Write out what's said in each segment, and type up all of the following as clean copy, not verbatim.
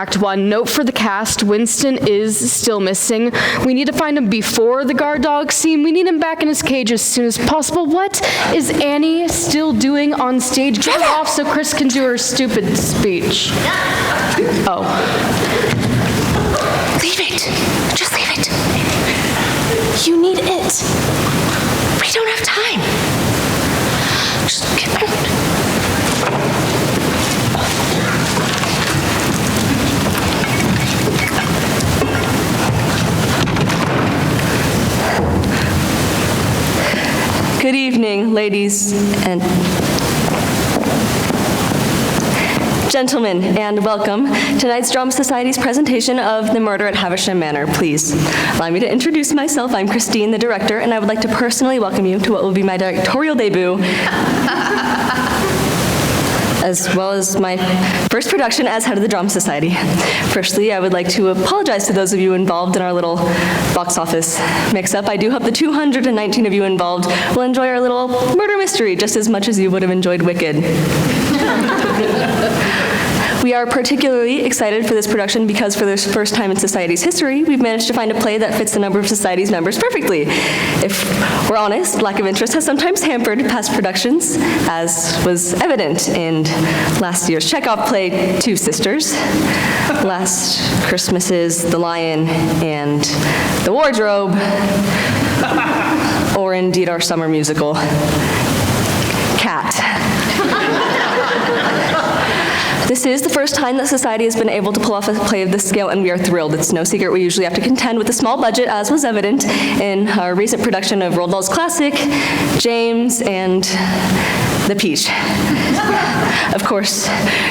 Act 1. Note for the cast, Winston is still missing. We need to find him before the guard dog scene. We need him back in his cage as soon as possible. What is Annie still doing on stage? Get off so Chris can do her stupid speech. Oh. Leave it. Just leave it. You need it. We don't have time. Just get out. Good evening, ladies and gentlemen, and welcome to tonight's Drama Society's presentation of The Murder at Havisham Manor. Please allow me to introduce myself. I'm Christine, the director, and I would like to personally welcome you to what will be my directorial debut, as well as my first production as head of the Drama Society. Firstly, I would like to apologize to those of you involved in our little box office mix-up. I do hope the 219 of you involved will enjoy our little murder mystery just as much as you would have enjoyed Wicked. We are particularly excited for this production because for the first time in Society's history, we've managed to find a play that fits the number of Society's members perfectly. If we're honest, lack of interest has sometimes hampered past productions, as was evident in last year's Chekhov play, Two Sisters, last Christmas's The Lion and the Wardrobe, or indeed our summer musical, Cat. This is the first time that Society has been able to pull off a play of this scale, and we are thrilled. It's no secret we usually have to contend with a small budget, as was evident in our recent production of Roald Dahl's classic, James and The Peach. Of course,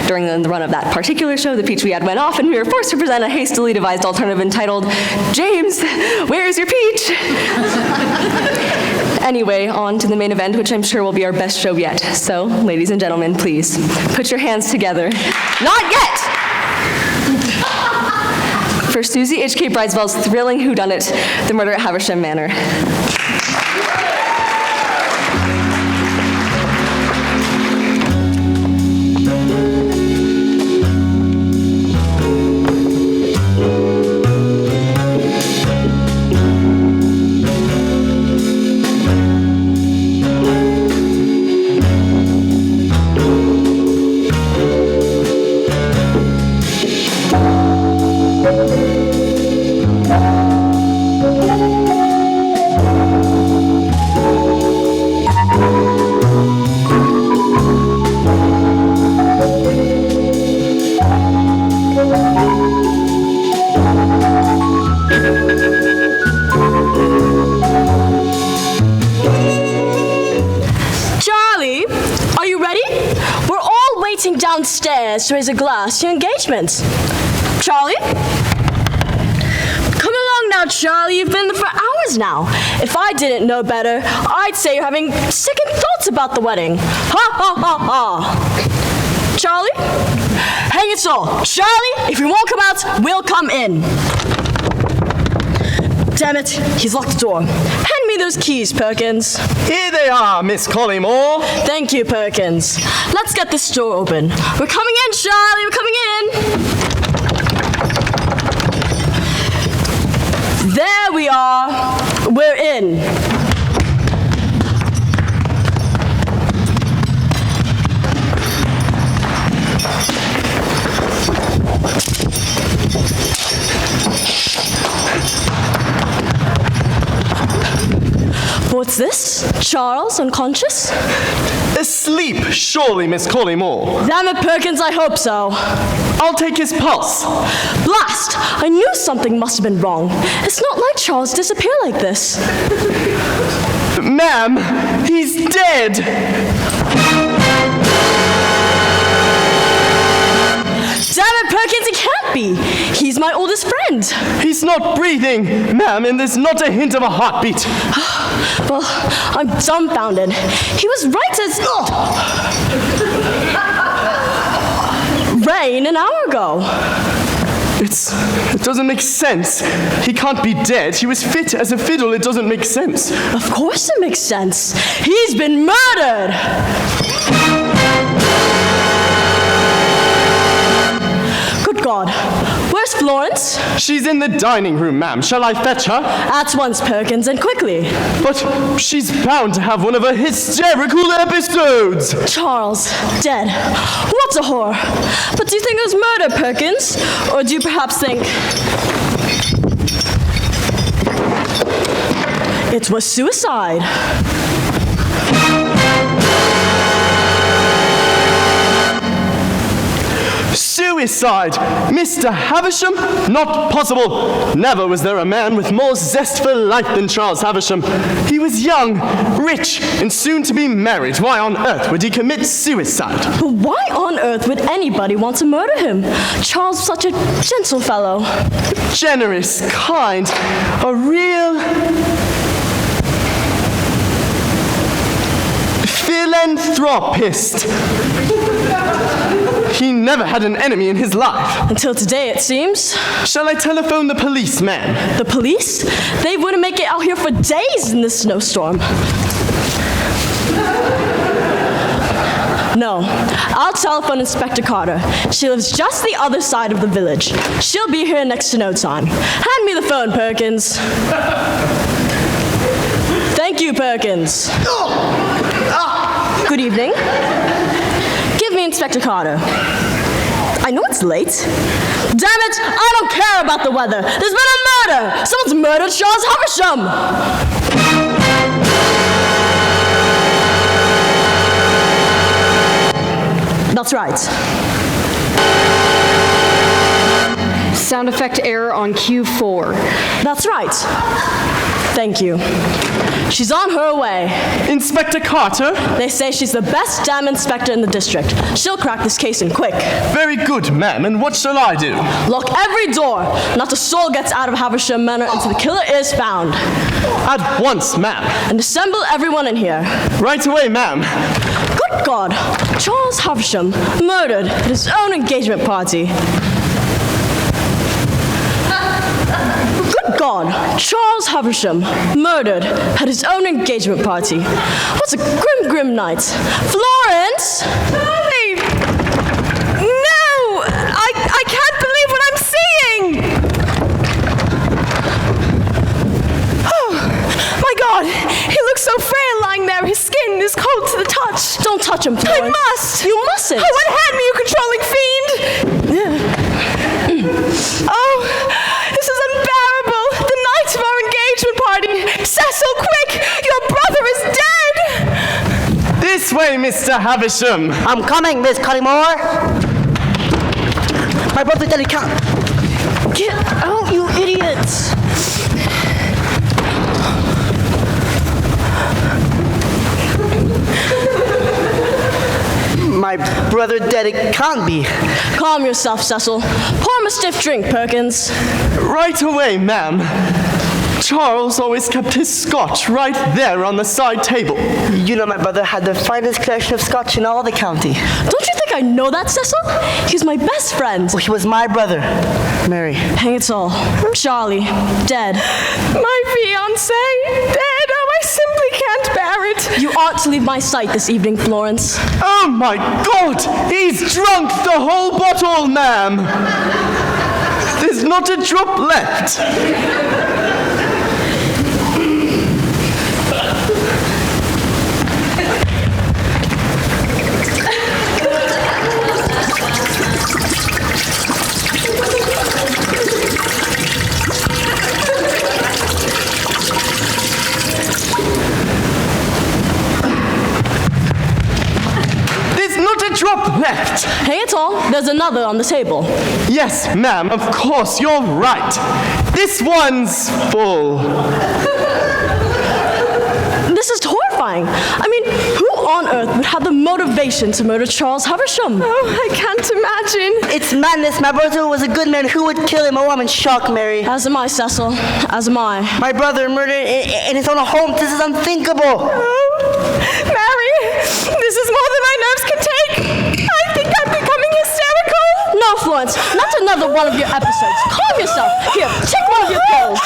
during the run of that particular show, The Peach we had went off, and we were forced to present a hastily devised alternative entitled, James, Where's Your Peach? Anyway, on to the main event, which I'm sure will be our best show yet. So, ladies and gentlemen, please, put your hands together. Not yet! For Susie H.K. Bridesville's thrilling whodunit, The Murder at Havisham Manor. Downstairs to raise a glass to your engagement. Charlie? Come along now, Charlie. You've been there for hours now. If I didn't know better, I'd say you're having second thoughts about the wedding. Ha, ha, ha, ha. Charlie? Hang it all. Charlie, if you won't come out, we'll come in. Damn it, he's locked the door. Hand me those keys, Perkins. Here they are, Miss Collymore. Thank you, Perkins. Let's get this door open. We're coming in, Charlie, we're coming in. There we are. We're in. What's this? Charles, unconscious? Asleep, surely, Miss Collymore. Damn it, Perkins, I hope so. I'll take his pulse. Blast! I knew something must have been wrong. It's not like Charles disappear like this. Ma'am, he's dead. Damn it, Perkins, it can't be. He's my oldest friend. He's not breathing, ma'am, and there's not a hint of a heartbeat. Well, I'm dumbfounded. He was right as... rain an hour ago. It doesn't make sense. He can't be dead. He was fit as a fiddle. It doesn't make sense. Of course it makes sense. He's been murdered. Good God. Where's Florence? She's in the dining room, ma'am. Shall I fetch her? At once, Perkins, and quickly. But she's bound to have one of her hysterical episodes. Charles, dead. What a horror. But do you think it was murder, Perkins? Or do you perhaps think... it was suicide? Suicide! Mr. Havisham? Not possible! Never was there a man with more zest for life than Charles Havisham. He was young, rich, and soon to be married. Why on earth would he commit suicide? But why on earth would anybody want to murder him? Charles was such a gentle fellow. Generous, kind, a real... philanthropist. He never had an enemy in his life. Until today, it seems. Shall I telephone the police, ma'am? The police? They wouldn't make it out here for days in this snowstorm. No, I'll telephone Inspector Carter. She lives just the other side of the village. She'll be here next to no time. Hand me the phone, Perkins. Thank you, Perkins. Good evening. Give me Inspector Carter. I know it's late. Damn it, I don't care about the weather. There's been a murder. Someone's murdered Charles Havisham. That's right. Sound effect error on Q4. That's right. Thank you. She's on her way. Inspector Carter? They say she's the best dam inspector in the district. She'll crack this case in quick. Very good, ma'am. And what shall I do? Lock every door. Not a soul gets out of Havisham Manor until the killer is found. At once, ma'am. And assemble everyone in here. Right away, ma'am. Good God! Charles Havisham murdered at his own engagement party. Good God! Charles Havisham murdered at his own engagement party. What a grim, grim night. Florence! Babe! No! I can't believe what I'm seeing! Oh, my God! He looks so frail lying there. His skin is cold to the touch. Don't touch him, Florence. I must! You mustn't! Oh, unhand me, you controlling fiend! Oh, this is unbearable! The night of our engagement party! Cecil, quick! Your brother is dead! This way, Mr. Havisham. I'm coming, Miss Cullingmore. My brother Daddy can't. Get out, you idiots! My brother Daddy can't be. Calm yourself, Cecil. Pour him a stiff drink, Perkins. Right away, ma'am. Charles always kept his scotch right there on the side table. You know my brother had the finest collection of scotch in all the county. Don't you think I know that, Cecil? He's my best friend. Well, he was my brother, Mary. Hang it all. Charlie, dead. My fiancé, dead! Oh, I simply can't bear it! You ought to leave my sight this evening, Florence. Oh my God! He's drunk the whole bottle, ma'am! There's not a drop left. Drop left. Hang it all. There's another on the table. Yes, ma'am, of course, you're right. This one's full. This is horrifying. I mean, who on earth would have the motivation to murder Charles Havisham? Oh, I can't imagine. It's madness. My brother was a good man. Who would kill him? Oh, I'm in shock, Mary. As am I, Cecil. As am I. My brother murdered in his own home. This is unthinkable. Oh, Mary, this is more than my nerves can take. I think I'm becoming hysterical. No, Florence, not another one of your episodes. Calm yourself. Here, take one of your pills.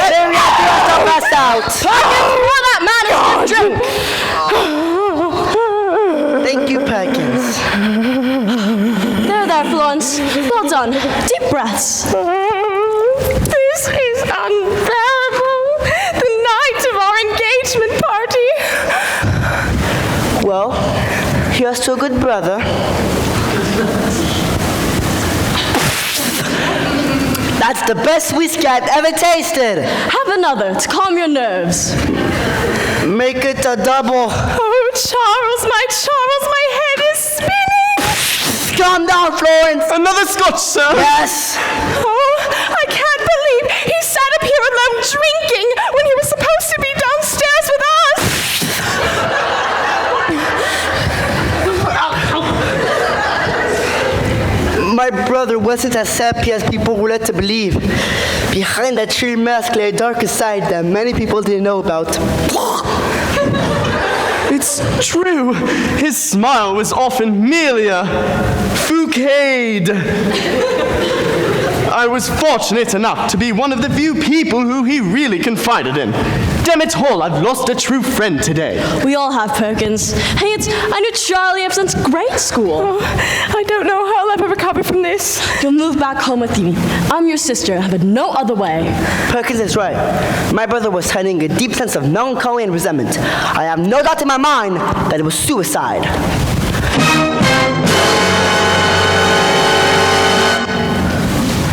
Mary, I feel so passed out. Perkins, pour that man a stiff drink. once. Well done. Deep breaths. This is unbearable. The night of our engagement party. Well, here's to a good brother. That's the best whiskey I've ever tasted. Have another to calm your nerves. Make it a double. Oh, Charles, my head is spinning. Calm down, Florence. Another scotch, sir. Yes. Oh, I can't believe he sat up here alone drinking when he was supposed to be downstairs with us. My brother wasn't as happy as people were led to believe. Behind that cheery mask lay a darker side that many people didn't know about. It's true. His smile was often merely a facade. I was fortunate enough to be one of the few people who he really confided in. Damn it all, I've lost a true friend today. We all have Perkins. Hey, I knew Charlie ever since grade school. I don't know how I'll ever recover from this. You'll move back home with me. I'm your sister. I have no other way. Perkins is right. My brother was hiding a deep sense of melancholy and resentment. I have no doubt in my mind that it was suicide.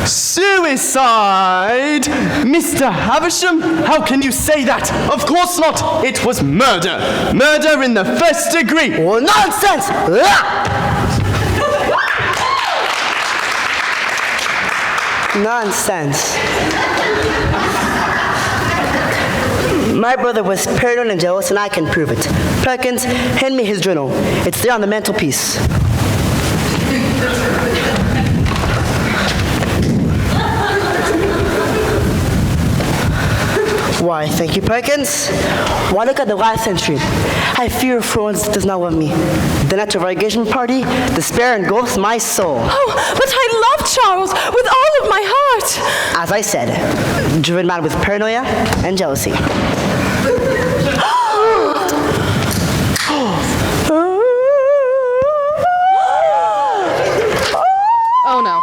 Suicide? Mr. Havisham? How can you say that? Of course not. It was murder. Murder in the first degree. Oh, nonsense! Nonsense. My brother was paranoid and jealous, and I can prove it. Perkins, hand me his journal. It's there on the mantelpiece. Why, thank you, Perkins. Why, look at the last entry. I fear Florence does not love me. The night of our engagement party, despair engulfs my soul. Oh, but I love Charles with all of my heart. As I said, driven mad with paranoia and jealousy. Oh no.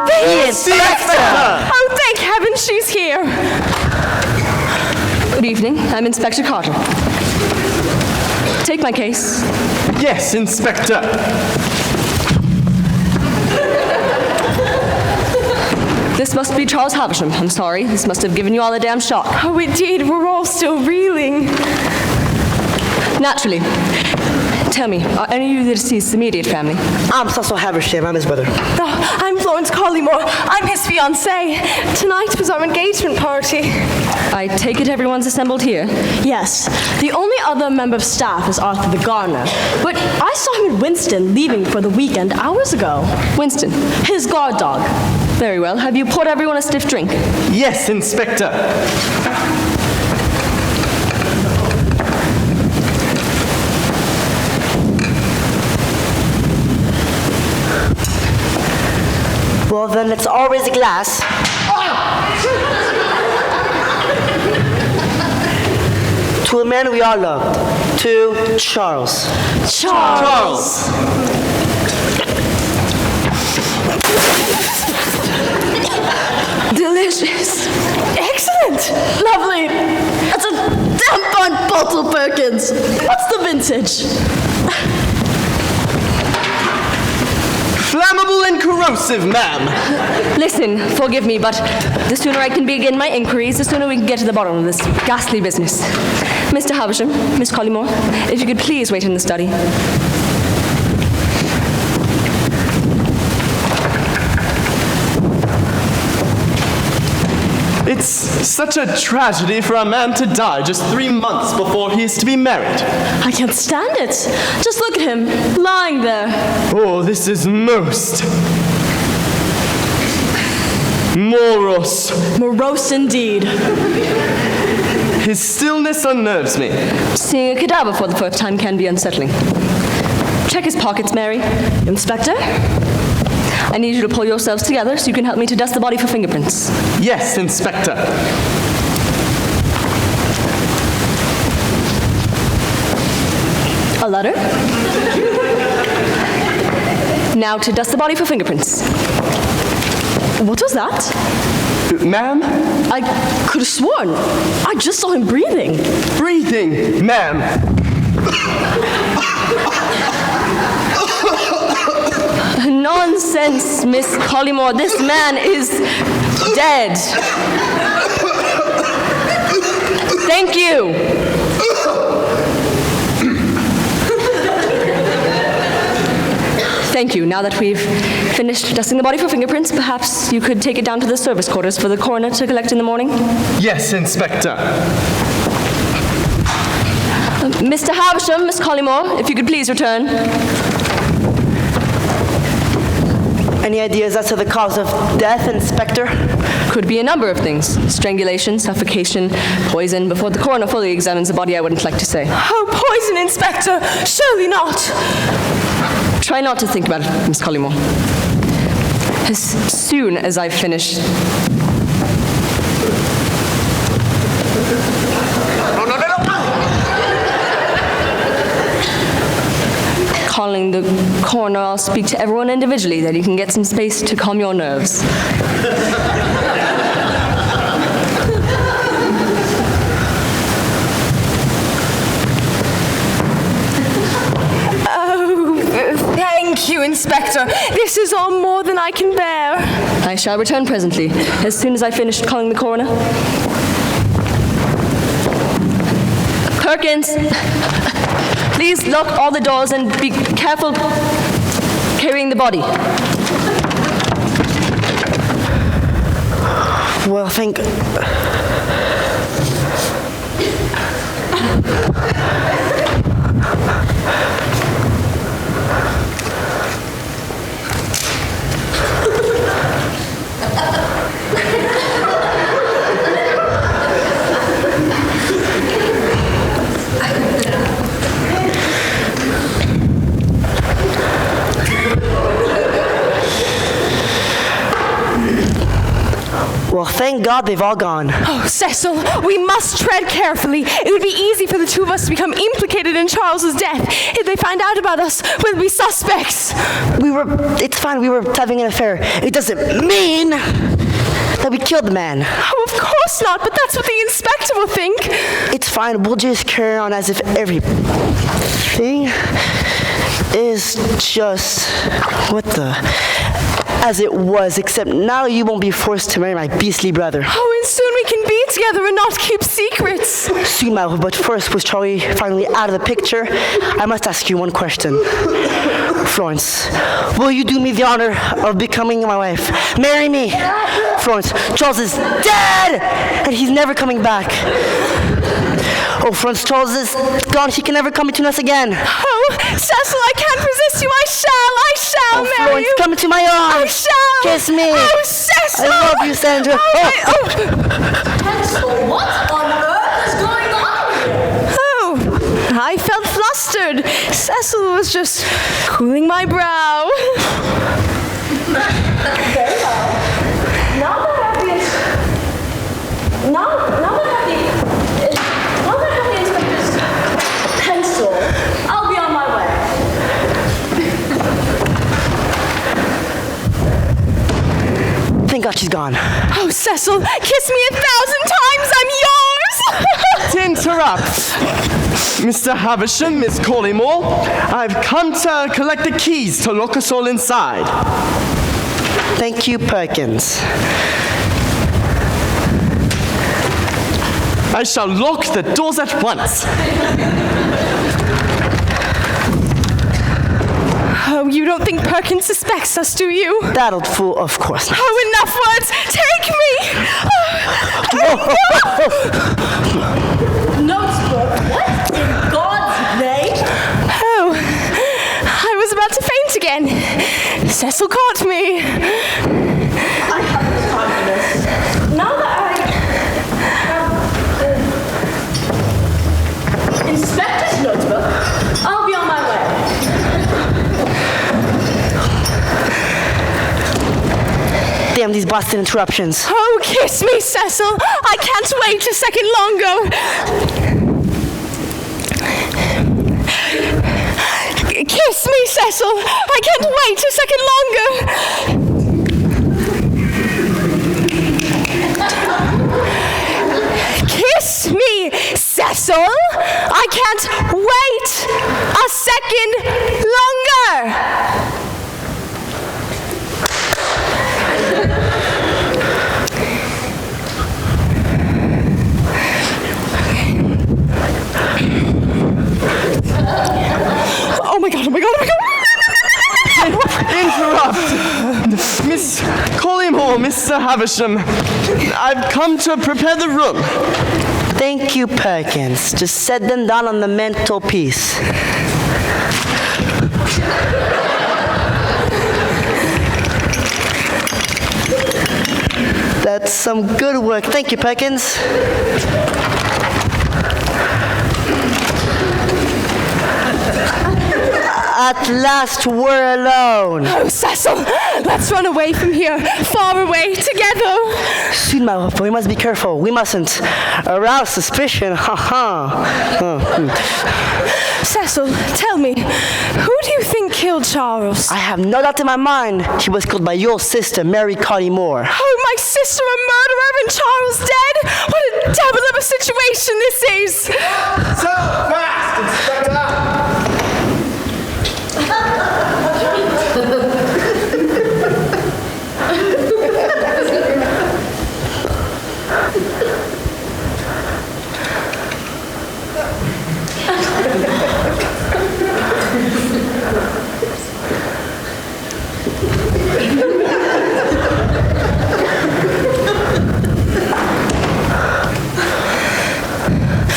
The inspector! Oh, thank heaven she's here. Good evening. I'm Inspector Carter. Take my case. Yes, Inspector. This must be Charles Havisham. I'm sorry. This must have given you all a damn shock. Oh, it did. We're all still reeling. Naturally. Tell me, are any of you the deceased's immediate family? I'm Cecil Haversham. I'm his brother. Oh, I'm Florence Collymore. I'm his fiancée. Tonight was our engagement party. I take it everyone's assembled here. Yes. The only other member of staff is Arthur the gardener. But I saw him at Winston leaving for the weekend hours ago. Winston. His guard dog. Very well. Have you poured everyone a stiff drink? Yes, Inspector. Well, then let's all raise a glass. To a man we all loved. To Charles. Charles. Delicious. Excellent. Lovely. That's a damn fine bottle, Perkins. What's the vintage? Flammable and corrosive, ma'am. Listen, forgive me, but the sooner I can begin my inquiries, the sooner we can get to the bottom of this ghastly business. Mr. Havisham, Miss Collymore, if you could please wait in the study. It's such a tragedy for a man to die just 3 months before he is to be married. I can't stand it. Just look at him, lying there. Oh, this is most morose. Morose indeed. His stillness unnerves me. Seeing a cadaver for the first time can be unsettling. Check his pockets, Mary. Inspector? I need you to pull yourselves together so you can help me to dust the body for fingerprints. Yes, Inspector. A letter? Now to dust the body for fingerprints. What was that? Ma'am? I could have sworn. I just saw him breathing. Breathing, ma'am. Nonsense, Miss Collymore. This man is dead. Thank you. Thank you. Now that we've finished dusting the body for fingerprints, perhaps you could take it down to the service quarters for the coroner to collect in the morning? Yes, Inspector. Mr. Havisham, Miss Collymore, if you could please return. Any ideas as to the cause of death, Inspector? Could be a number of things. Strangulation, suffocation, poison. Before the coroner fully examines the body, I wouldn't like to say. Oh, poison, Inspector! Surely not! Try not to think about it, Miss Collymore. As soon as I've finished... calling the coroner, I'll speak to everyone individually, then you can get some space to calm your nerves. Thank you, Inspector. This is all more than I can bear. I shall return presently, as soon as I finish calling the coroner. Perkins, please lock all the doors and be careful carrying the body. Well, thank... Well, thank God they've all gone. Oh, Cecil, we must tread carefully. It would be easy for the two of us to become implicated in Charles's death. If they find out about us, we'll be suspects. It's fine, we were having an affair. It doesn't mean that we killed the man. Oh, of course not, but that's what the inspector will think. It's fine, we'll just carry on as if everything is just as it was, except now you won't be forced to marry my beastly brother. Oh, and soon we can be together and not keep secrets. Soon, Malvo, but first, with Charlie finally out of the picture, I must ask you one question. Florence, will you do me the honor of becoming my wife? Marry me! Florence, Charles is dead! And he's never coming back. Oh, Florence, Charles is gone. He can never come between us again. Oh, Cecil, I can't resist you. I shall Oh, marry Florence, you. come into my I arms. shall. Kiss me. Oh, Cecil. I love you, Sandra. What on earth is going on here? Oh, I felt flustered. Cecil was just cooling my brow. Very well. Now that I have the inspector's pencil, I'll be on my way. Thank God she's gone. Oh, Cecil, kiss me 1,000 times. I'm yours. To interrupt, Mr. Havisham, Miss Collymore, I've come to collect the keys to lock us all inside. Thank you, Perkins. I shall lock the doors at once. Oh, you don't think Perkins suspects us, do you? That'll fool, of course not. Oh, enough words. Take me. Notebook, what in God's name? Oh, I was about to faint again. Cecil caught me. I have no time for this. Now that I have the inspector's notebook, I'll be on my way. Damn these Boston interruptions. Oh, kiss me, Cecil. I can't wait a second longer. Kiss me, Cecil. I can't wait a second longer. Kiss me, Cecil. I can't wait a second longer. Oh my god, oh my god, oh my god! Interrupt! Miss Collymore, Mr. Havisham. I've come to prepare the room. Thank you, Perkins. Just set them down on the mantelpiece. That's some good work. Thank you, Perkins. At last, we're alone. Oh, Cecil, let's run away from here, far away, together. Soon, my love, but we must be careful. We mustn't arouse suspicion. Cecil, tell me, who do you think killed Charles? I have no doubt in my mind he was killed by your sister, Mary Collymore. Oh, my sister a murderer and Charles dead? What a devil of a situation this is. So fast, Inspector!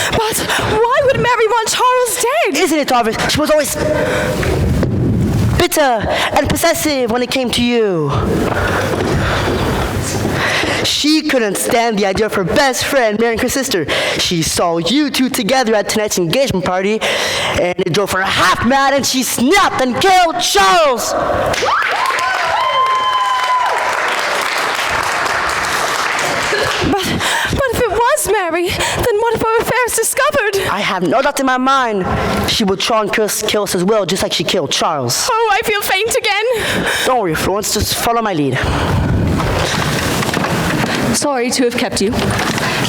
But why would Mary want Charles dead? Isn't it obvious? She was always bitter and possessive when it came to you. She couldn't stand the idea of her best friend marrying her sister. She saw you two together at tonight's engagement party, and it drove her half mad, and she snapped and killed Charles. But if it was Mary, then what if our affair is discovered? I have no doubt in my mind she would try and kill us as well, just like she killed Charles. Oh, I feel faint again. Don't worry, Florence, just follow my lead. Sorry to have kept you,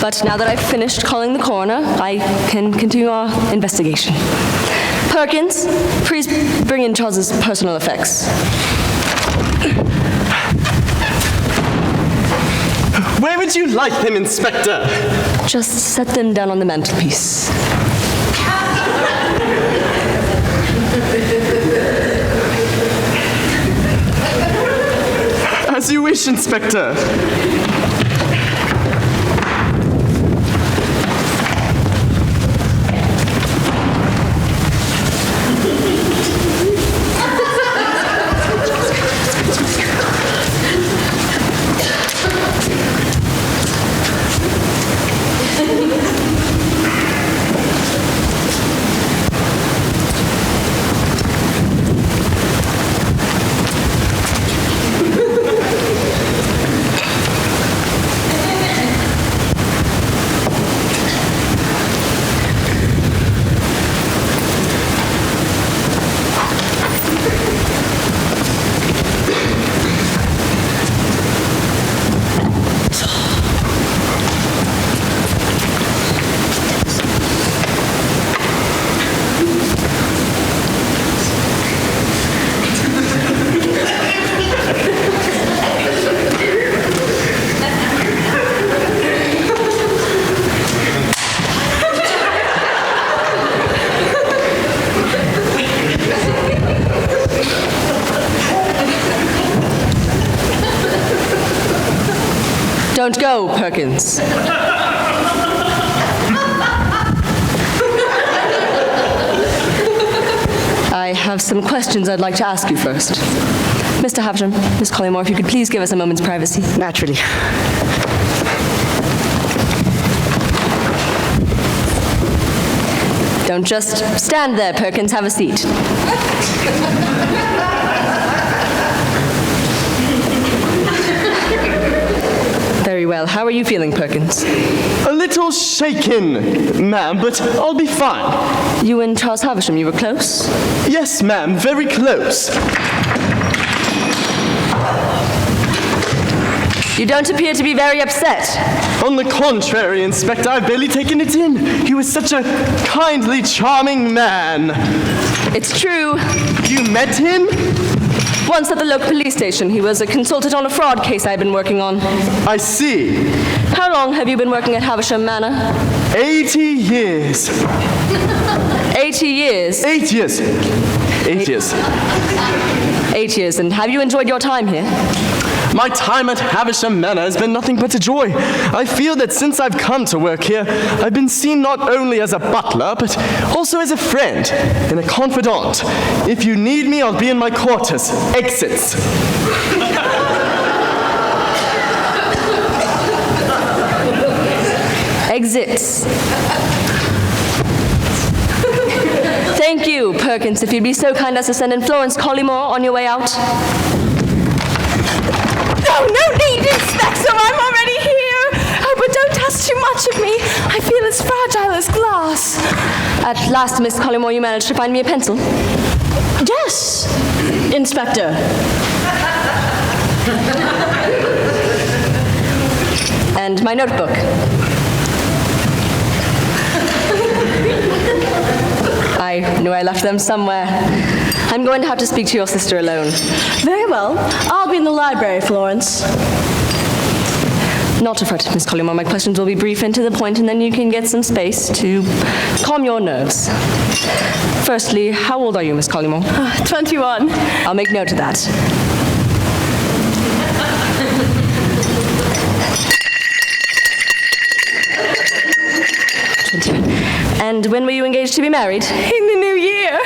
but now that I've finished calling the coroner, I can continue our investigation. Perkins, please bring in Charles's personal effects. Where would you like them, Inspector? Just set them down on the mantelpiece. As you wish, Inspector. Don't go, Perkins. I have some questions I'd like to ask you first. Mr. Havisham, Miss Collymore, if you could please give us a moment's privacy. Naturally. Don't just stand there, Perkins. Have a seat. Very Very well. How are you feeling, Perkins? A little shaken, ma'am, but I'll be fine. You and Charles Havisham, you were close? Yes, ma'am, very close. You don't appear to be very upset. On the contrary, Inspector, I've barely taken it in. He was such a kindly, charming man. It's true. You met him? Once at the local police station, he was a consultant on a fraud case I've been working on. I see. How long have you been working at Havisham Manor? 80 years. 80 years. 8 years. 8 years. 8 years. And have you enjoyed your time here? My time at Havisham Manor has been nothing but a joy. I feel that since I've come to work here, I've been seen not only as a butler, but also as a friend and a confidant. If you need me, I'll be in my quarters. Exits. Exits. Thank you, Perkins. If you'd be so kind as to send in Florence Collymore on your way out. Oh, no need, Inspector. I'm already here. Oh, but don't ask too much of me. I feel as fragile as glass. At last, Miss Collymore, you managed to find me a pencil. Yes, Inspector. And my notebook. I knew I left them somewhere. I'm going to have to speak to your sister alone. Very well. I'll be in the library, Florence. Not to fret, Miss Collymore. My questions will be brief and to the point, and then you can get some space to calm your nerves. Firstly, how old are you, Miss Collymore? 21. I'll make note of that. And when were you engaged to be married? In the new year.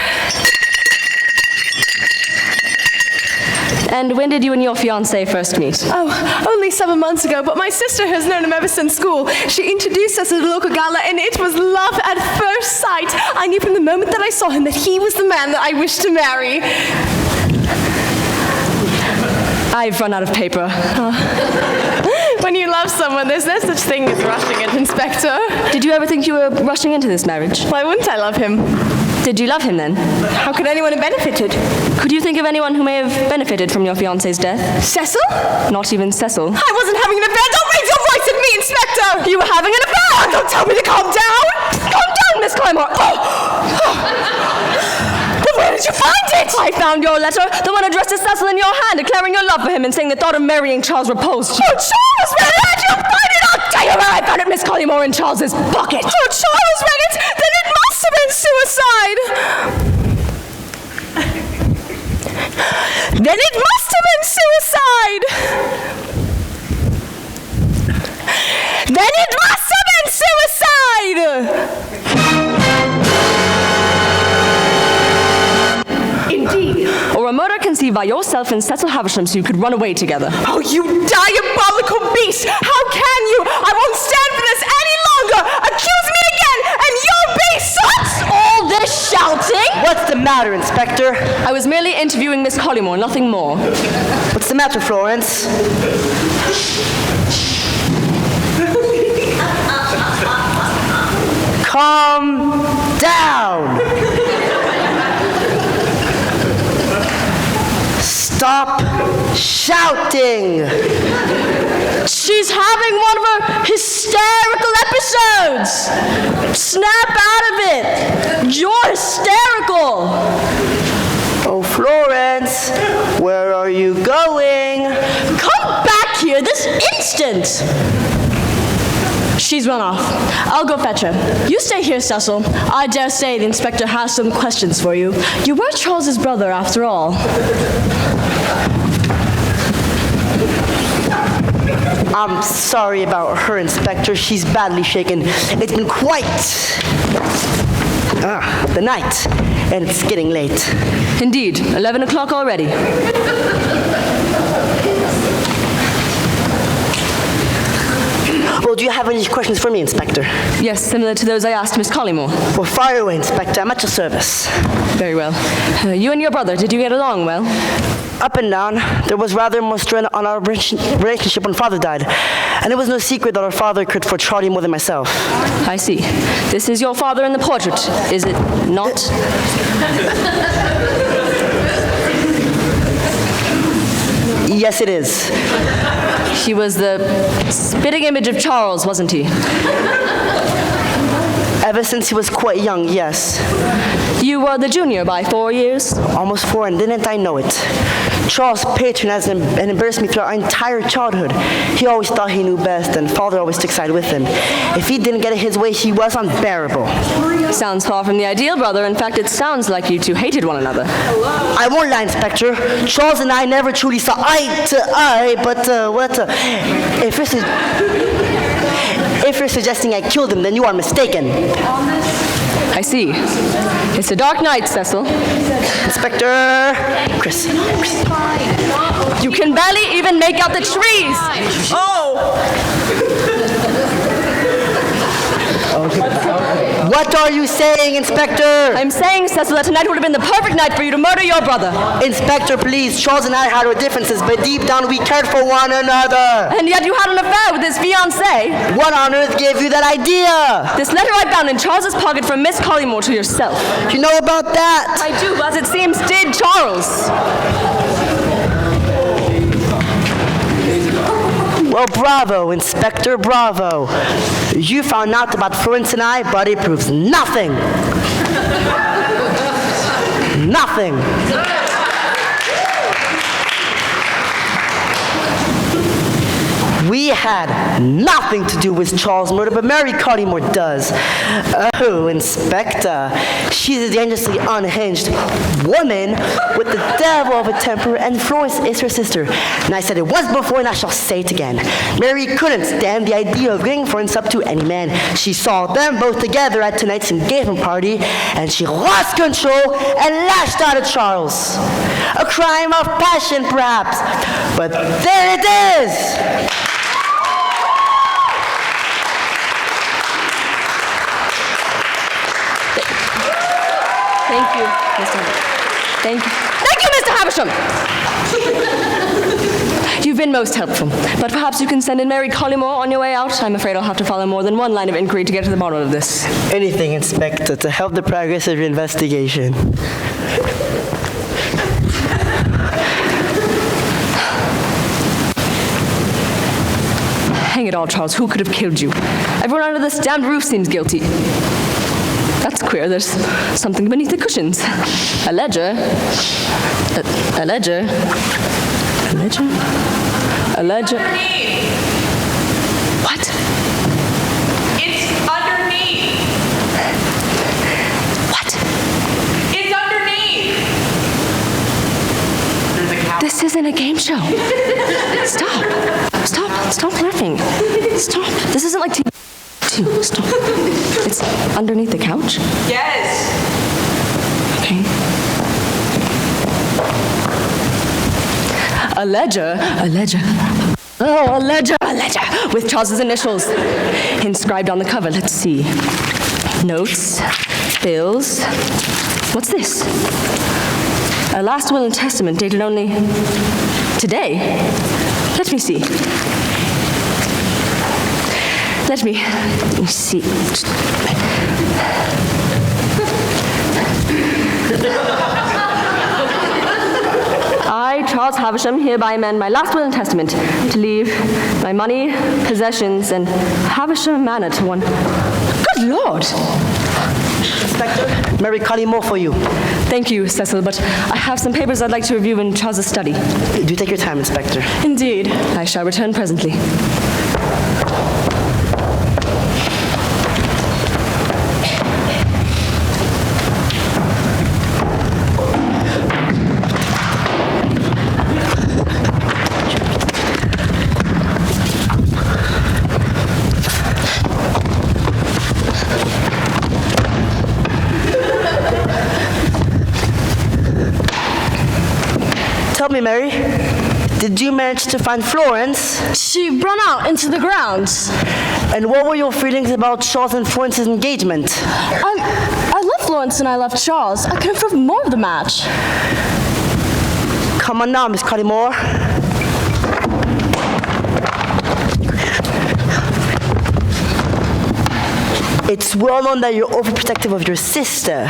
And when did you and your fiancé first meet? Oh, only 7 months ago, but my sister has known him ever since school. She introduced us at the local gala, and it was love at first sight. I knew from the moment that I saw him that he was the man that I wished to marry. I've run out of paper. When you love someone, there's no such thing as rushing it, Inspector. Did you ever think you were rushing into this marriage? Why wouldn't I love him? Did you love him then? How could anyone have benefited? Could you think of anyone who may have benefited from your fiancé's death? Cecil? Not even Cecil. I wasn't having an affair. Don't raise your voice at me, Inspector! You were having an affair! Oh, don't tell me to calm down! Calm down, Miss Collymore! But where did you find it? I found your letter, the one addressed to Cecil in your hand, declaring your love for him and saying the thought of marrying Charles repulsed you. Oh, Charles read it! Did you find it? I'll Tell you where I found it, Miss Collymore, in Charles's pocket. Oh, Charles read it! Then it must have been suicide! Then it must have been suicide! Then it must have been suicide! Indeed. Or a murder conceived by yourself and Cecil Havisham so you could run away together. Oh, you diabolical beast! How can you? I won't stand for this any longer! Accuse me again, and you'll be such! All this shouting? What's the matter, Inspector? I was merely interviewing Miss Collymore, nothing more. What's the matter, Florence? Calm down. Stop shouting. She's having one of her hysterical episodes. Snap out of it. You're hysterical. Oh, Florence, where are you going? Come back here this instant. She's run off. I'll go fetch her. You stay here, Cecil. I dare say the inspector has some questions for you. You were Charles's brother, after all. I'm sorry about her, Inspector. She's badly shaken. It's been quite the night, and it's getting late. Indeed, 11 o'clock already. Well, do you have any questions for me, Inspector? Yes, similar to those I asked Miss Collymore. Well, fire away, Inspector. I'm at your service. Very well. You and your brother, did you get along well? up and down. There was rather more strain on our relationship when Father died. And it was no secret that our father cared for Charlie more than myself. I see. This is your father in the portrait, is it not? Yes, it is. He was the spitting image of Charles, wasn't he? Ever since he was quite young, yes. You were the junior by 4 years? Almost 4, and didn't I know it? Charles patronized and embarrassed me throughout our entire childhood. He always thought he knew best, and Father always took side with him. If he didn't get it his way, he was unbearable. Sounds far from the ideal, brother. In fact, it sounds like you two hated one another. I won't lie, Inspector. Charles and I never truly saw eye to eye, but if you're suggesting I killed him, then you are mistaken. I see. It's a dark night, Cecil. Inspector Chris. You can barely even make out the trees. What are you saying, Inspector? I'm saying, Cecil, that tonight would have been the perfect night for you to murder your brother. Inspector, please. Charles and I had our differences, but deep down we cared for one another. And yet you had an affair with his fiancée. What on earth gave you that idea? This letter I found in Charles's pocket from Miss Collymore to yourself. You know about that? I do, as it seems did Charles. Well, bravo, Inspector, bravo. You found out about Florence and I, but it proves nothing. Nothing. We had nothing to do with Charles' murder, but Mary Collymore does. Oh, Inspector, she's a dangerously unhinged woman with the devil of a temper, and Florence is her sister. And I said it once before, and I shall say it again. Mary couldn't stand the idea of giving Florence up to any man. She saw them both together at tonight's engagement party, and she lost control and lashed out at Charles. A crime of passion, perhaps, but there it is. Thank you, Mr. Thank you, Mr. Havisham! You've been most helpful, but perhaps you can send in Mary Collymore on your way out. I'm afraid I'll have to follow more than one line of inquiry to get to the bottom of this. Anything, Inspector, to help the progress of your investigation. Hang it all, Charles, who could have killed you? Everyone under this damned roof seems guilty. That's queer. There's something beneath the cushions. A ledger. A ledger. A ledger? A ledger. Underneath. What? It's underneath. What? It's underneath. This isn't a game show. Stop laughing. Stop. This isn't like TV. Stop. It's underneath the couch? Yes. Okay. A ledger. Oh, a ledger. With Charles's initials inscribed on the cover. Let's see. Notes, bills. What's this? A last will and testament dated only today. Let me see. Let me see. I, Charles Havisham, hereby amend my last will and testament to leave my money, possessions, and Havisham Manor to one. Good Lord! Inspector, Mary Collymore for you. Thank you, Cecil, but I have some papers I'd like to review in Charles's study. Do take your time, Inspector. Indeed. I shall return presently. Tell me, Mary, did you manage to find Florence? She ran out into the grounds. And what were your feelings about Charles and Florence's engagement? I love Florence and I love Charles. I couldn't approve more of the match. Come on now, Miss Collymore. It's well known that you're overprotective of your sister.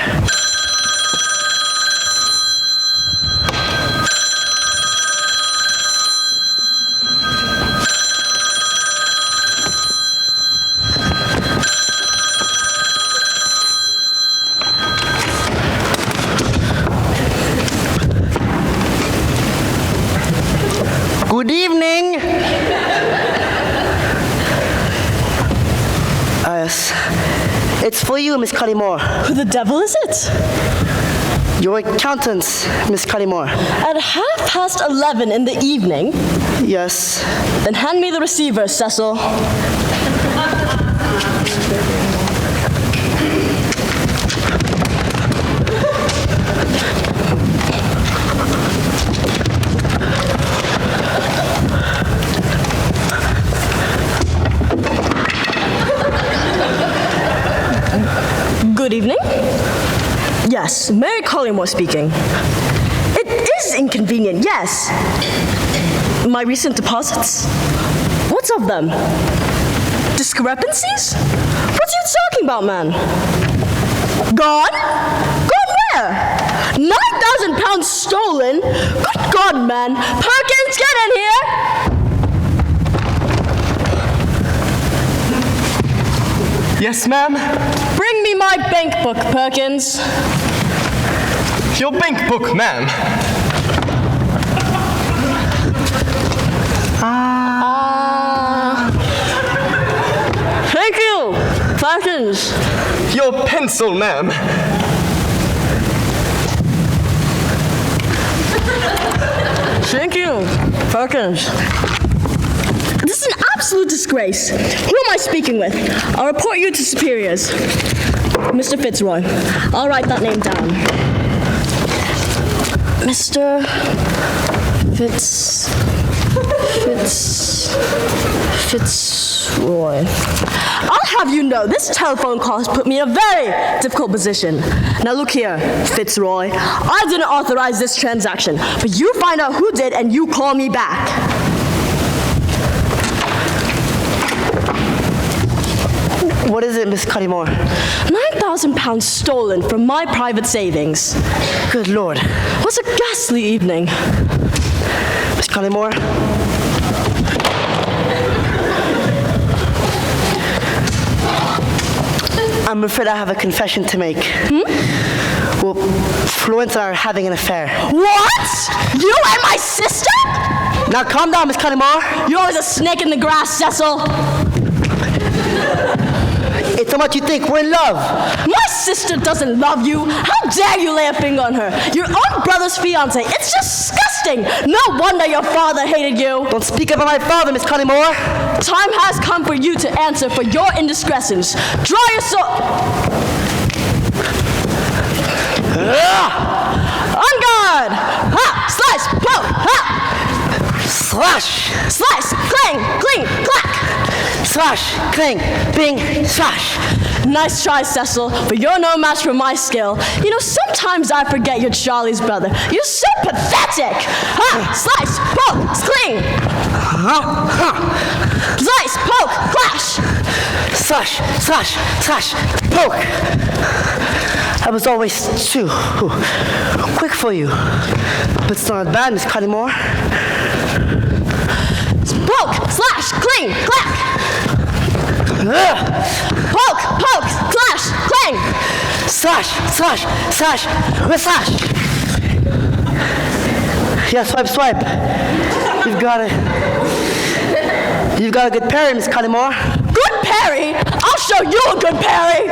Good evening. Yes. It's for you, Miss Collymore. Who the devil is it? Your accountant, Miss Collymore. At 11:30 in the evening? Yes. Then hand me the receiver, Cecil. Good evening. Yes, Mary Collymore speaking. It is inconvenient, yes. My recent deposits? What's of them? Discrepancies? What are you talking about, man? Gone? Gone where? 9,000 pounds stolen? Good God, man. Perkins, get in here! Yes, ma'am? Bring me my bank book, Perkins. Your bank book, ma'am. Thank you, Perkins. Your pencil, ma'am. Thank you, Perkins. This is an absolute disgrace. Who am I speaking with? I'll report you to superiors. Mr. Fitzroy. I'll write that name down. Mr. Fitzroy. I'll have you know, this telephone call has put me in a very difficult position. Now look here, Fitzroy. I didn't authorize this transaction, but you find out who did and you call me back. What is it, Miss Collymore? 9,000 pounds stolen from my private savings. Good Lord. What's a ghastly evening? Miss Collymore? I'm afraid I have a confession to make. Well, Florence and I are having an affair. What? You and my sister? Now calm down, Miss Collymore. You're always a snake in the grass, Cecil. It's not what you think. We're in love. My sister doesn't love you. How dare you lay a finger on her? Your own brother's fiance. It's disgusting. No wonder your father hated you. Don't speak about my father, Miss Collymore. Time has come for you to answer for your indiscretions. Draw your sword. On guard. Ha! Slice. Poke. Ha! Slash. Slice. Clang. Cling. Clack. Slash. Cling. Bing. Slash. Nice try, Cecil, but you're no match for my skill. You know, sometimes I forget you're Charlie's brother. You're so pathetic. Ha! Slice. Poke. Cling. Slice. Poke. Clash. Slash. Slash. Slash. Poke. I was always too quick for you. But it's not bad, Miss Collymore. Poke. Slash. Cling. Clack. Poke. Poke. Clash. Clang. Slash. Slash. Slash. Slash. Yeah, swipe, swipe. You've got a good parry, Miss Collymore. Good parry? I'll show you a good parry.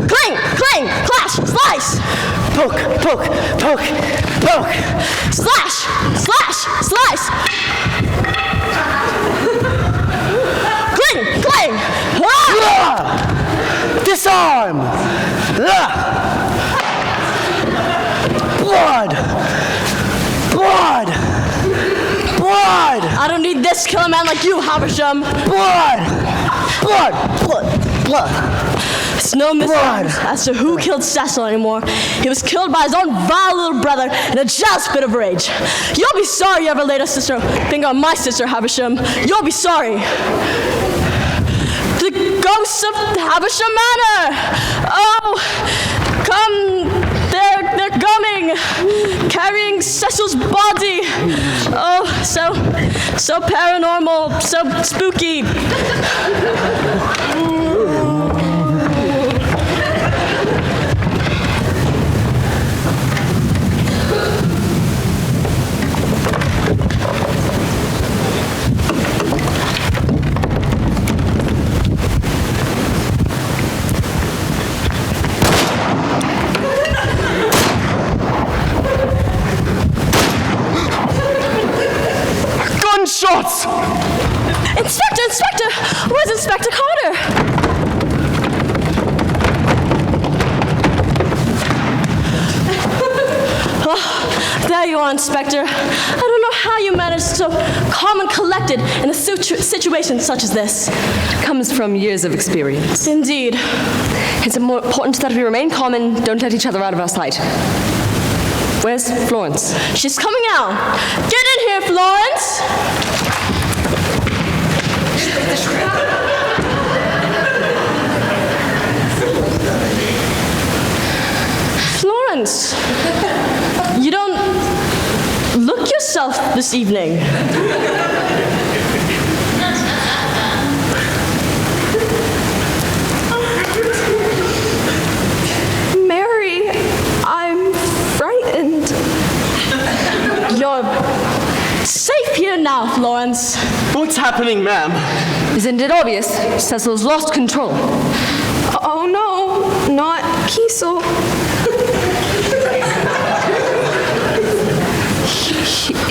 Cling. Cling. Clash. Slice. Poke, poke, poke, poke. Slash. Slash. Slice. Cling. Cling. Disarm. Blood. Blood. Blood. I don't need this killer man like you, Haversham. Blood. Blood. Blood. Blood. There's no mystery as to who killed Cecil anymore. He was killed by his own vile little brother in a jealous fit of rage. You'll be sorry you ever laid a finger on my sister, Havisham. You'll be sorry. The ghosts of Havisham Manor! Oh, come, they're coming, carrying Cecil's body. Oh, so paranormal, so spooky. Gunshots! Inspector! Where's Inspector Carter? Oh, there you are, Inspector. I don't know how you managed so calm and collected in a situation such as this. Comes from years of experience. Indeed. It's more important that we remain calm and don't let each other out of our sight. Where's Florence? She's coming out. Get in here, Florence! Florence, you don't look yourself this evening. Mary, I'm frightened. You're safe here now, Florence. What's happening, ma'am? Isn't it obvious? Cecil's lost control. Oh no, not Kiesel.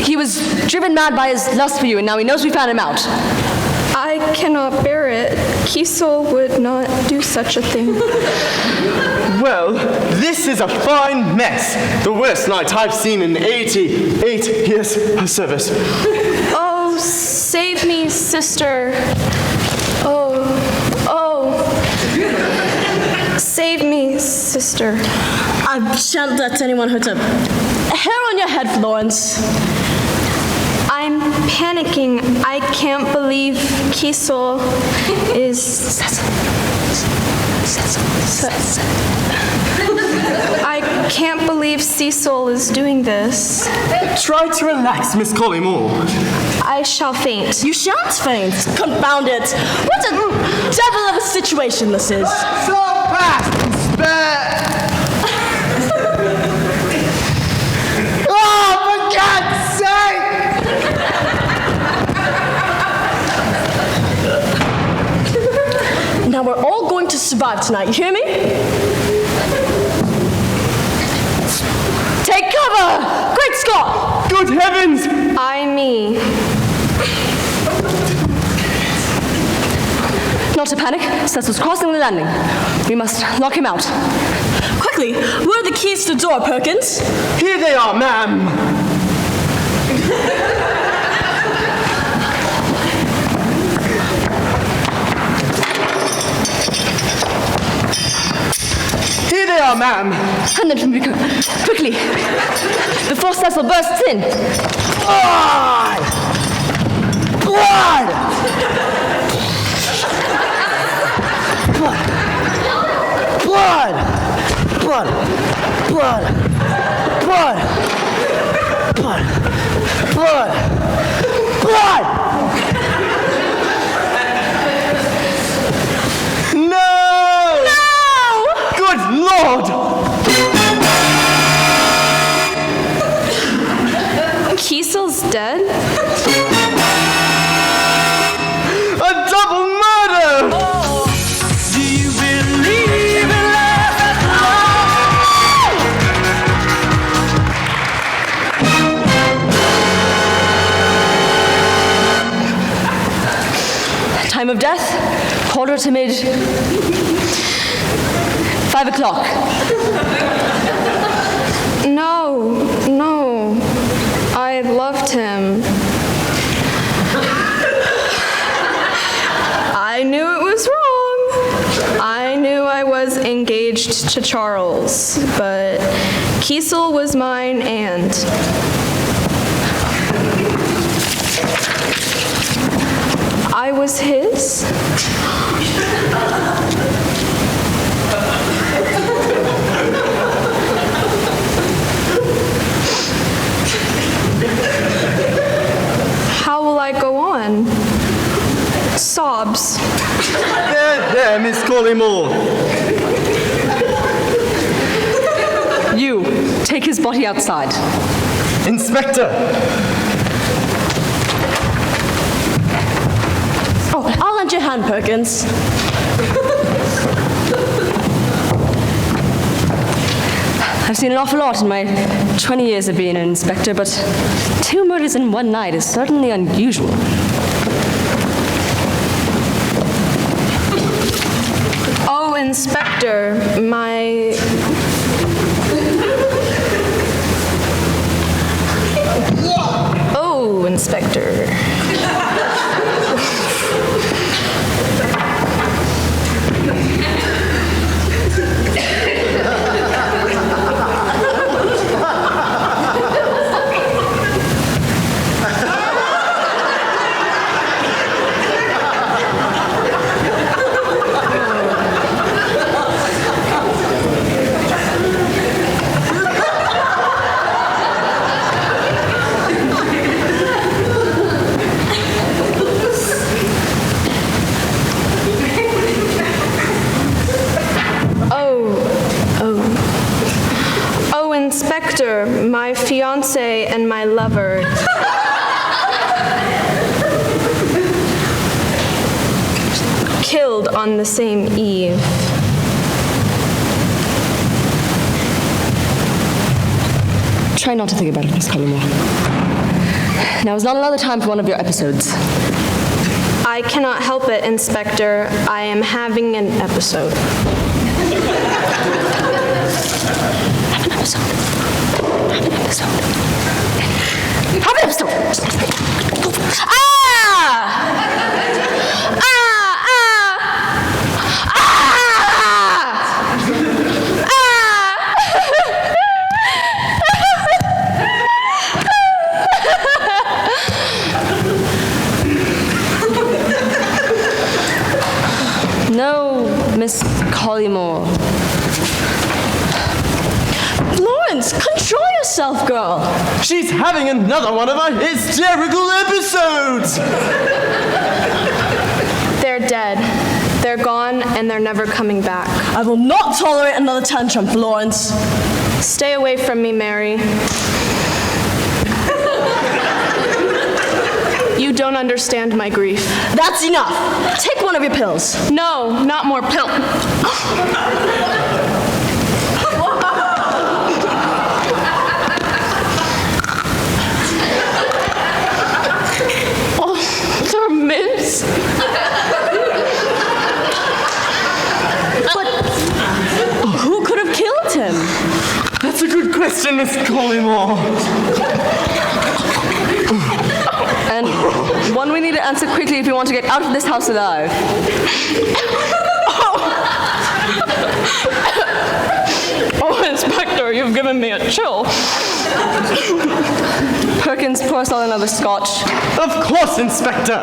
He was driven mad by his lust for you, and now he knows we found him out. I cannot bear it. Kiesel would not do such a thing. Well, this is a fine mess. The worst night I've seen in 88 years of service. Oh, save me, sister. Oh. Save me, sister. I shan't let anyone hurt a hair on your head, Florence. I'm panicking. I can't believe Kiesel is... I can't believe Cecil is doing this. Try to relax, Miss Collymore. I shall faint. You shan't faint. Confound it. What a devil of a situation this is. So fast and spare. Oh, for God's sake! Now we're all going to survive tonight, you hear me? Take cover! Great Scott! Good heavens! Me. Not to panic. Cecil's crossing the landing. We must lock him out. Quickly, where are the keys to the door, Perkins? Here they are, ma'am. Here they are, ma'am. Hand them to me quickly, before Cecil bursts in. Blood! Blood! Blood! Blood! Blood! Blood! Blood! Blood! Blood! No! No! Good Lord! Kiesel's dead? A double murder! Do you believe in love at all? Time of death, 5:45. 5 o'clock. No. I loved him. I knew it was wrong. I knew I was engaged to Charles, but Kiesel was mine and I was his. How will I go on? Sobs. There, Miss Collymore. You, take his body outside. Inspector! Oh, I'll lend your hand, Perkins. I've seen an awful lot in my 20 years of being an inspector, but 2 murders in one night is certainly unusual. Oh, Inspector, my... Oh, Inspector. Inspector, my fiancé and my lover. Killed on the same eve. Try not to think about it, Miss Collymore. Now is not another time for one of your episodes. I cannot help it, Inspector. I am having an episode. Have an episode. Have an episode. Have an episode. Ah! Ah! Ah! Ah! No, Miss Collymore. Florence, control yourself, girl. She's having another one of her hysterical episodes! They're dead. They're gone, and they're never coming back. I will not tolerate another tantrum, Florence. Stay away from me, Mary. You don't understand my grief. That's enough. Take one of your pills. No, not more pill. Oh, they're mints. Who could have killed him? That's a good question, Miss Collymore. And one we need to answer quickly if we want to get out of this house alive. Oh, Inspector, you've given me a chill. Perkins, pour us all another scotch. Of course, Inspector.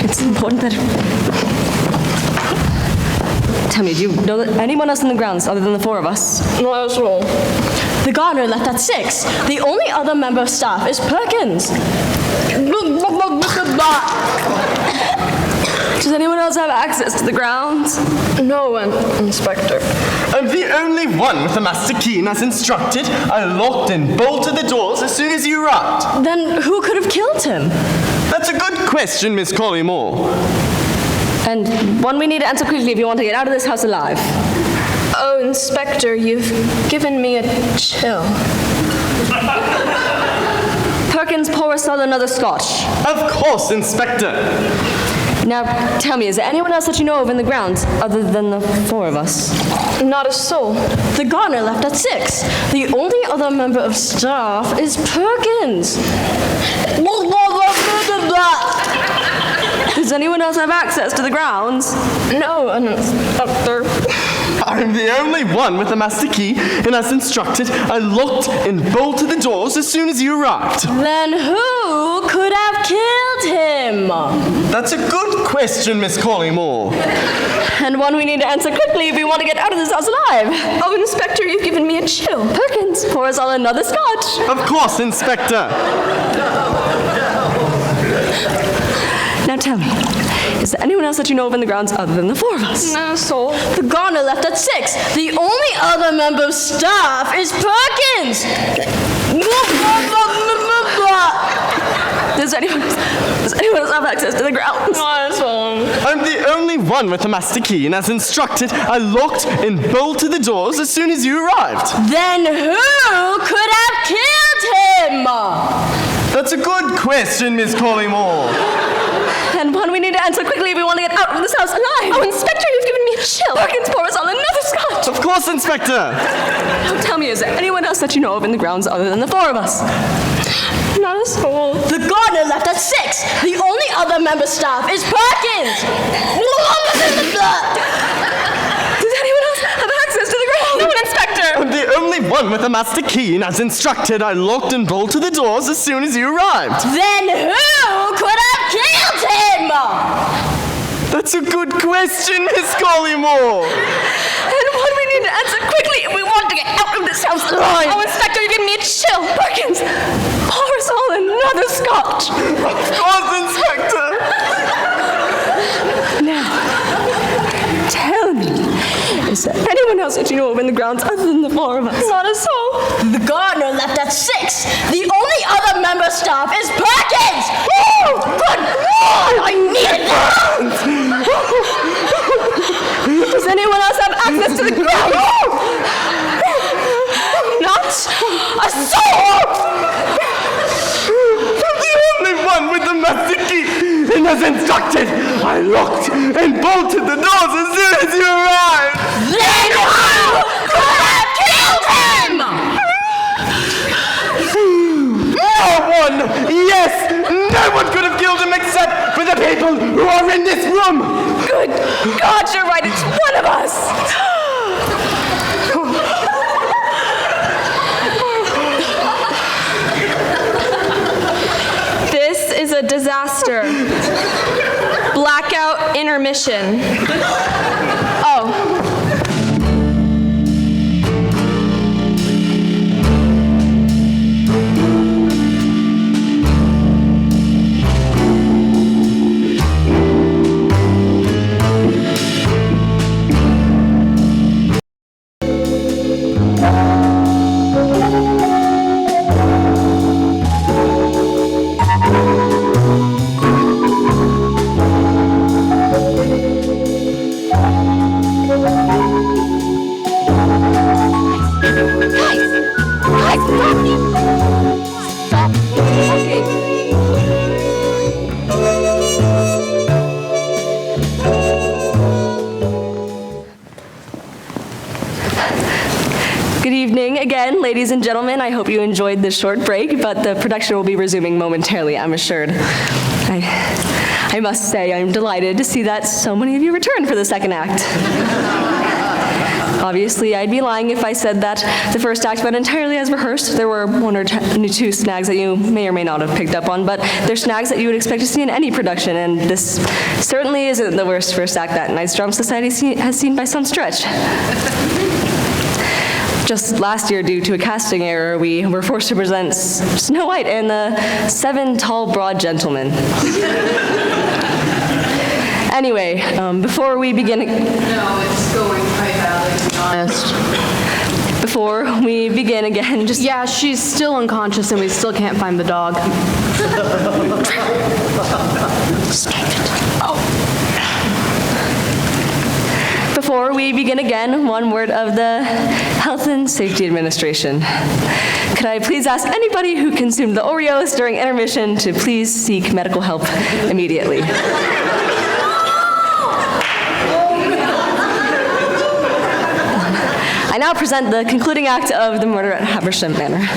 It's important that... Tell me, do you know that anyone else in the grounds other than the 4 of us? Not at all. The gardener left at 6. The only other member of staff is Perkins. Does anyone else have access to the grounds? No, Inspector. I'm the only one with the master key, and as instructed, I locked and bolted the doors as soon as you arrived. Then who could have killed him? That's a good question, Miss Collymore. And one we need to answer quickly if you want to get out of this house alive. Oh, Inspector, you've given me a chill. Perkins, pour us all another scotch. Of course, Inspector. Now, tell me, is there anyone else that you know of in the grounds other than the 4 of us? Not a soul. The gardener left at 6. The only other member of staff is Perkins. Does anyone else have access to the grounds? No, Inspector. I I'm the only one with the master key, and as instructed, I locked and bolted the doors as soon as you arrived. Then who could have killed him? That's a good question, Miss Collymore. And one we need to answer quickly if we want to get out of this house alive. Oh, Inspector, you've given me a chill. Perkins, pour us all another scotch. Of course, Inspector. Now tell me, is there anyone else that you know of in the grounds other than the four of us? No soul. The gardener left at 6. The only other member of staff is Perkins. Does anyone else have access to the grounds? I'm the only one with the master key, and as instructed, I locked and bolted the doors as soon as you arrived. Then who could have killed him? That's a good question, Miss Collymore. And one we need to answer quickly if we want to get out of this house alive. Oh, Inspector, you've given me a chill. Perkins, pour us all another scotch. Of course, Inspector. Now tell me, is there anyone else that you know of in the grounds other than the four of us? Not a soul. The gardener left at 6. The only other member of staff is Perkins. Does anyone else have access to the grounds? No, Inspector. I'm the only one with the master key, and as instructed, I locked and bolted the doors as soon as you arrived. Then who could have killed him? That's a good question, Miss Collymore. And one we need to answer quickly if we want to get out of this house alive. Oh, Inspector, you're giving me a chill. Perkins, pour us all another scotch. Of course, Inspector. Now, tell me, is there anyone else that you know of in the grounds other than the four of us? Not a soul. The gardener left at 6. The only other member of staff is Perkins. Woo! Good Lord, I needed that. Does anyone else have access to the grounds? Not a soul. I'm the only one with the master key, and as instructed, I locked and bolted the doors as soon as you arrived. Then who could have killed him? No one! Yes! No one could have killed him except for the people who are in this room! Good God, you're right. It's one of us. This is a disaster. Blackout intermission. Oh. Good evening again, ladies and gentlemen. I hope you enjoyed this short break, but the production will be resuming momentarily, I'm assured. I must say I'm delighted to see that so many of you returned for the second act. Obviously, I'd be lying if I said that the first act went entirely as rehearsed. There were one or two snags that you may or may not have picked up on, but they're snags that you would expect to see in any production, and this certainly isn't the worst first act that Knight's Drama Society has seen by some stretch. Just last year, due to a casting error, we were forced to present Snow White and the 7 Tall Broad Gentlemen. Anyway, before we begin... No, it's going quite badly, to be honest. Before we begin again, just... Yeah, she's still unconscious and we still can't find the dog. Before we begin again, one word of the Health and Safety Administration. Could I please ask anybody who consumed the Oreos during intermission to please seek medical help immediately? I now present the concluding act of The Murder at Haversham Manor.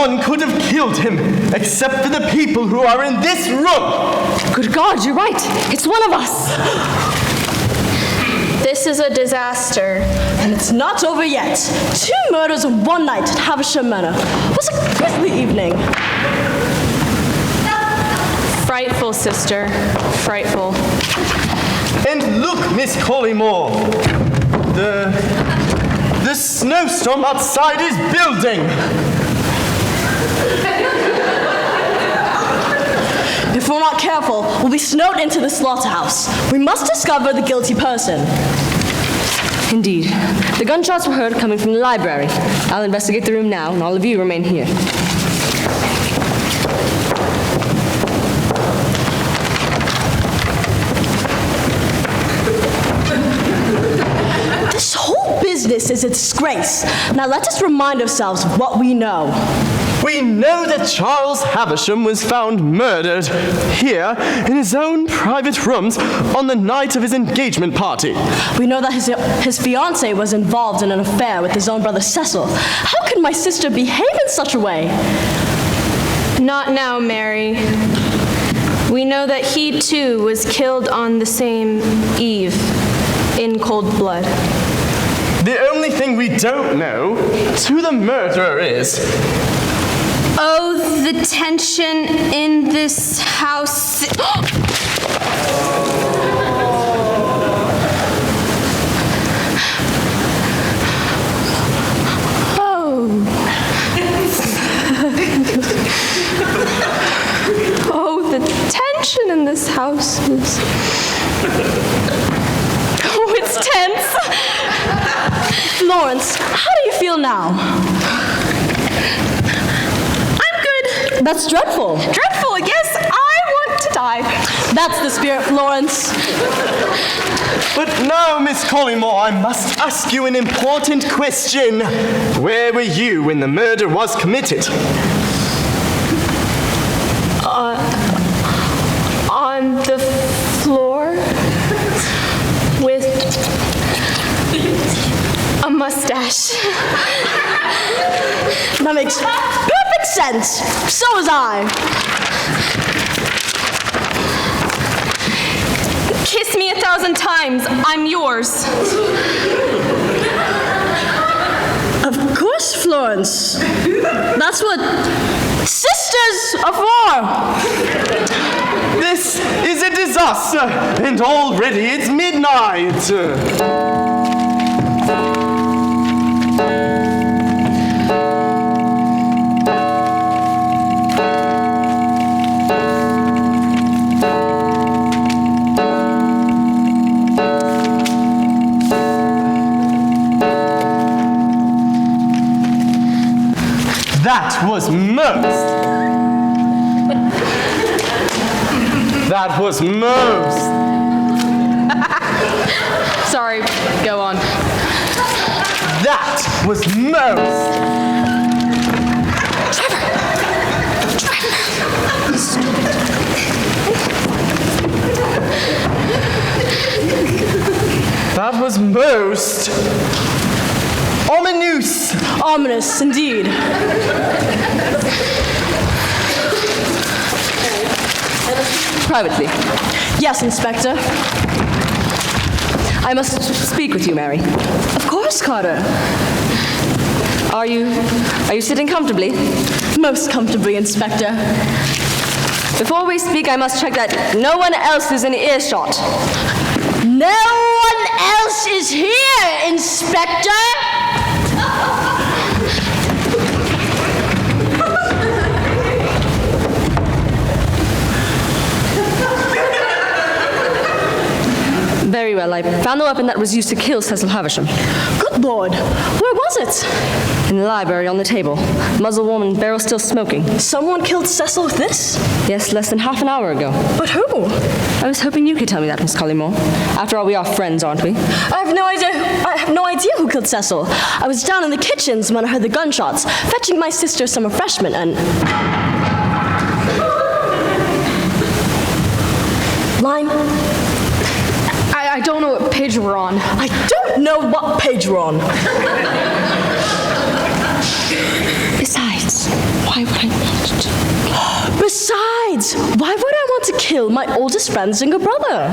one could have killed him, except for the people who are in this room. Good God, you're right. It's one of us. This is a disaster. And it's not over yet. 2 murders in one night at Havisham Manor. It was a grisly evening. Frightful, sister. Frightful. And look, Miss Collymore. The snowstorm outside is building. If we're not careful, we'll be snowed into the slaughterhouse. We must discover the guilty person. Indeed. The gunshots were heard coming from the library. I'll investigate the room now, and all of you remain here. This whole business is a disgrace. Now let us remind ourselves of what we know. We know that Charles Havisham was found murdered here in his own private rooms on the night of his engagement party. We know that his fiancée was involved in an affair with his own brother Cecil. How could my sister behave in such a way? Not now, Mary. We know that he too was killed on the same eve, in cold blood. The only thing we don't know is who the murderer is. Oh, the tension in this house. Oh, the tension in this house is... Oh, it's tense. Florence, how do you feel now? I'm good. That's dreadful. Dreadful, yes, I want to die. That's the spirit, Florence. But now, Miss Collymore, I must ask you an important question. Where were you when the murder was committed? On the floor with a mustache. That makes perfect sense. So was I. Kiss me 1,000 times. I'm yours. Of course, Florence. That's what sisters are for. This is a disaster, and already it's midnight. That was most. That was most. Sorry, go on. That was most. That was most ominous. Ominous, indeed. Privately. Yes, Inspector. I must speak with you, Mary. Of course, Carter. Are you sitting comfortably? Most comfortably, Inspector. Before we speak, I must check that no one else is in earshot. No one else is here, Inspector! Very well. I found the weapon that was used to kill Cecil Havisham. Good Lord, where was it? In the library on the table. Muzzle warm and barrel still smoking. Someone killed Cecil with this? Yes, less than half an hour ago. But who? I was hoping you could tell me that, Miss Collymore. After all, we are friends, aren't we? I have no idea who killed Cecil. I was down in the kitchens when I heard the gunshots, fetching my sister some refreshment and... Line? I don't know what page we're on. I don't know what page we're on. Besides, why Why would I want to? Besides, why would I want to kill my oldest friend's younger brother?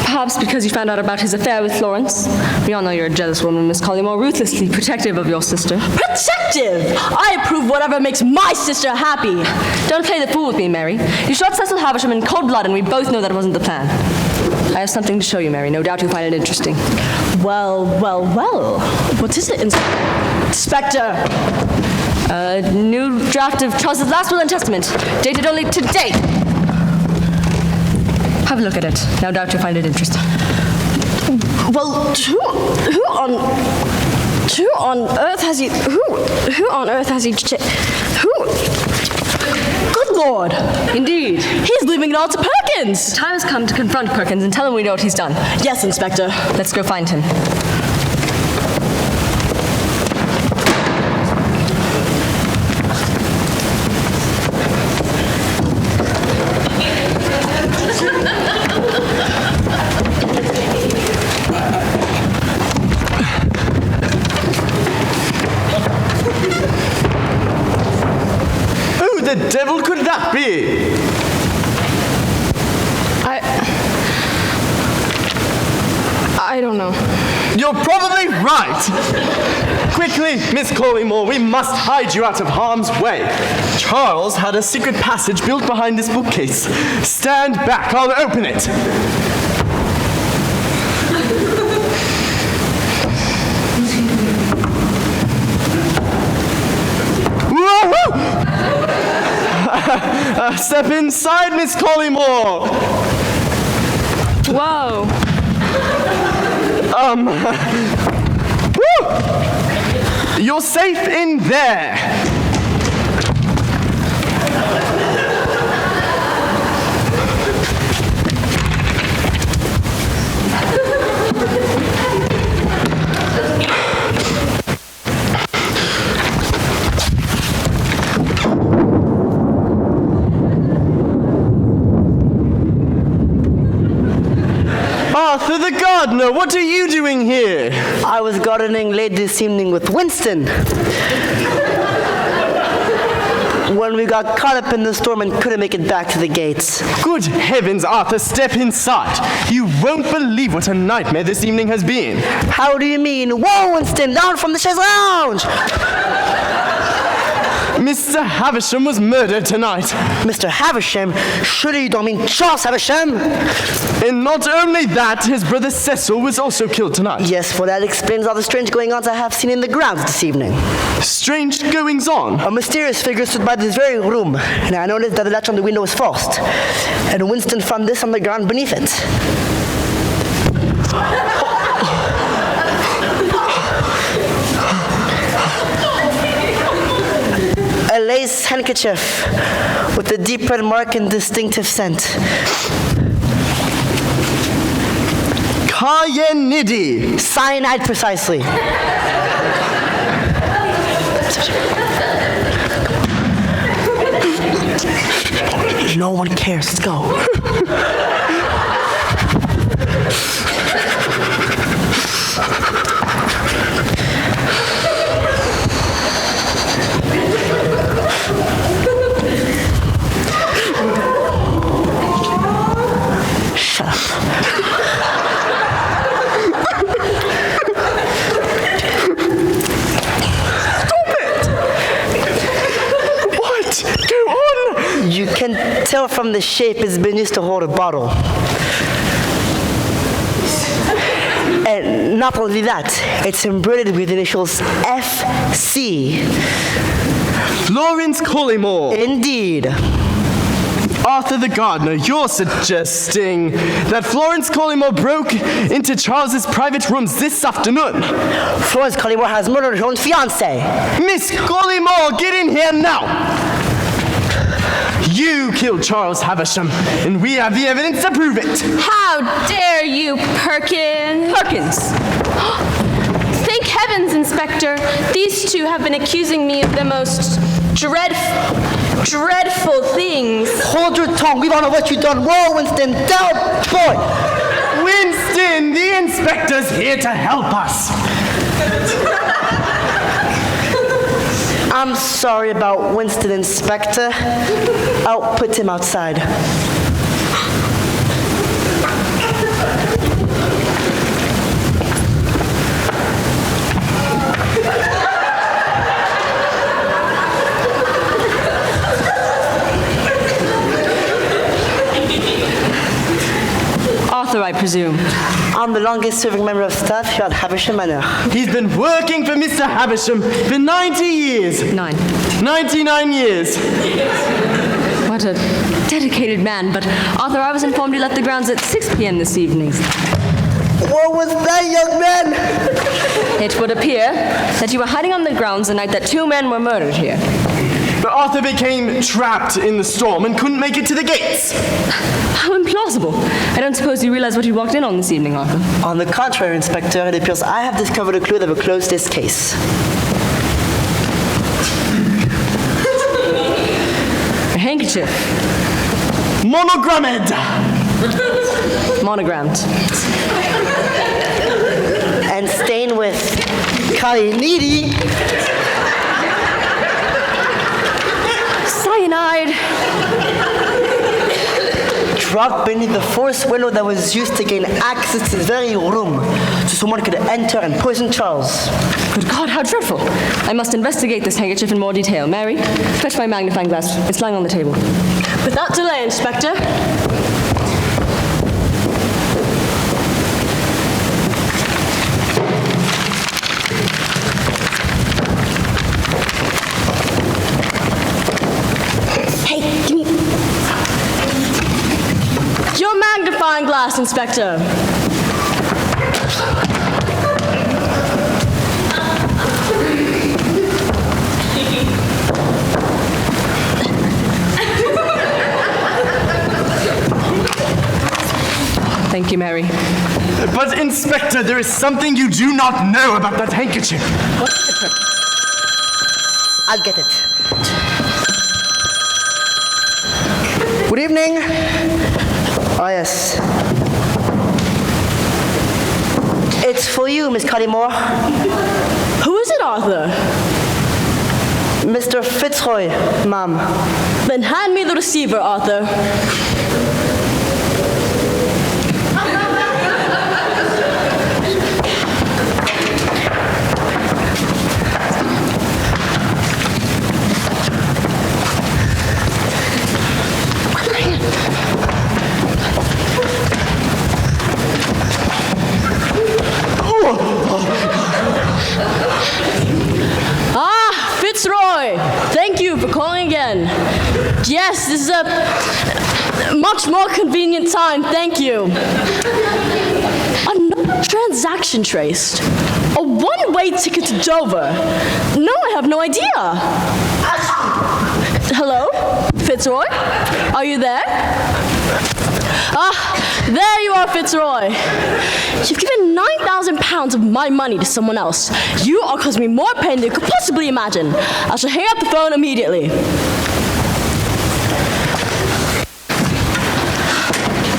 Perhaps because you found out about his affair with Florence. We all know you're a jealous woman, Miss Collymore, ruthlessly protective of your sister. Protective! I approve whatever makes my sister happy. Don't play the fool with me, Mary. You shot Cecil Havisham in cold blood, and we both know that wasn't the plan. I have something to show you, Mary. No doubt you'll find it interesting. Well. What is it, Inspector? A new draft of Charles's last will and testament, dated only today. Have a look at it. No doubt you'll find it interesting. Well, who on earth has he? Who? Good Lord! Indeed. He's leaving it all to Perkins. The time has come to confront Perkins and tell him we know what he's done. Yes, Inspector. Let's go find him. Who the devil could that be? I don't know. You're probably right. Quickly, Miss Collymore, we must hide you out of harm's way. Charles had a secret passage built behind this bookcase. Stand back, I'll open it. Whoa! Step inside, Miss Collymore. Whoa. Woo! You're safe in there. Arthur the gardener, what are you doing here? I was gardening late this evening with Winston. When we got caught up in the storm and couldn't make it back to the gates. Good heavens, Arthur, step inside. You won't believe what a nightmare this evening has been. How do you mean? Whoa, Winston, down from the chaise lounge! Mr. Havisham was murdered tonight. Mr. Havisham? Surely you don't mean Charles Havisham? And not only that, his brother Cecil was also killed tonight. Yes, well that explains all the strange goings-ons I have seen in the grounds this evening. Strange goings-on? A mysterious figure stood by this very room, and I noticed that the latch on the window was forced. And Winston found this on the ground beneath it. A lace handkerchief with a deep red mark and distinctive scent. Cyanide. Cyanide, precisely. No one cares. Let's go. Shut up. You can tell from the shape it's been used to hold a bottle. And not only that, it's embroidered with initials FC. Florence Collymore. Indeed. Arthur the gardener, you're suggesting that Florence Collymore broke into Charles's private rooms this afternoon. Florence Collymore has murdered her own fiancé. Miss Collymore, get in here now! You killed Charles Havisham, and we have the evidence to prove it. How dare you, Perkins? Perkins! Thank heavens, Inspector. These two have been accusing me of the most dreadful things. Hold your tongue. We don't know what you've done. Whoa, Winston. Down, boy. Winston, the inspector's here to help us. I'm sorry about Winston, Inspector. I'll put him outside. Arthur, I presume. I'm the longest-serving member of staff here at Havisham Manor. He's been working for Mr. Havisham for 90 years. 99 years. What a dedicated man. But, Arthur, I was informed you left the grounds at 6 p.m. this evening. What was that, young man? It would appear that you were hiding on the grounds the night that 2 men were murdered here. But Arthur became trapped in the storm and couldn't make it to the gates. How implausible. I don't suppose you realize what you walked in on this evening, Arthur. On the contrary, Inspector, it appears I have discovered a clue that will close this case. A handkerchief. Monogrammed. Monogrammed. And stained with Kainidi. Cyanide. Dropped beneath the fourth window that was used to gain access to this very room, so someone could enter and poison Charles. Good God, how dreadful. I must investigate this handkerchief in more detail. Mary, fetch my magnifying glass. It's lying on the table. Without delay, Inspector. Hey, give me your magnifying glass, Inspector. Thank you, Mary. But, Inspector, there is something you do not know about that handkerchief. I'll get it. Good evening. Oh, yes. It's for you, Miss Collymore. Who is it, Arthur? Mr. Fitzroy, ma'am. Then hand me the receiver, Arthur. Fitzroy, thank you for calling again. Yes, this is a much more convenient time, thank you. Another transaction traced. A one-way ticket to Dover. No, I have no idea. Hello, Fitzroy? Are you there? Ah, there you are, Fitzroy. You've given £9,000 of my money to someone else. You are causing me more pain than you could possibly imagine. I shall hang up the phone immediately.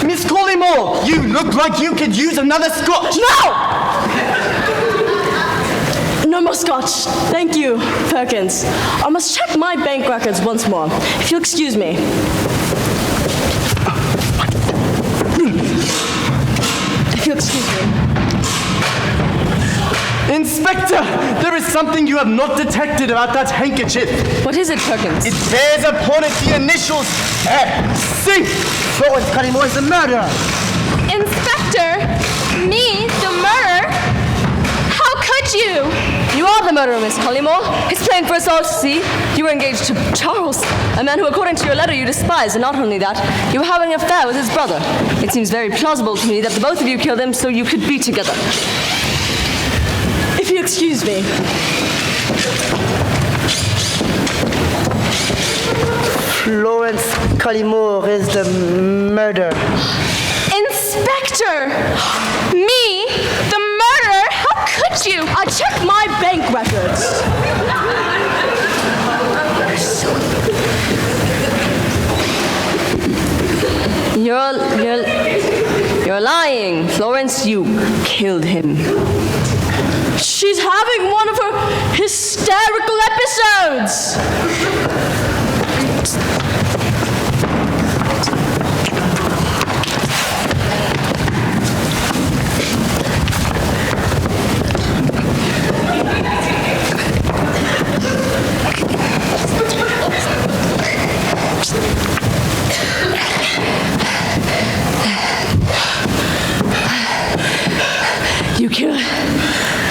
Miss Collymore, you look like you could use another scotch. No! No more scotch. Thank you, Perkins. I must check my bank records once more. If you'll excuse me. If you'll excuse me. Inspector, there is something you have not detected about that handkerchief. What is it, Perkins? It bears upon it the initials FC. Florence Collymore is a murderer. Inspector, me, the murderer? How could you? You are the murderer, Miss Collymore. It's plain for us all to see. You were engaged to Charles, a man who, according to your letter, you despise. And not only that, you were having an affair with his brother. It seems very plausible to me that the both of you killed him so you could be together. If you excuse me. Florence Collymore is the murderer. Inspector! Me, the murderer? How could you? I checked my bank records. You're lying. Florence, you killed him. She's having one of her hysterical episodes.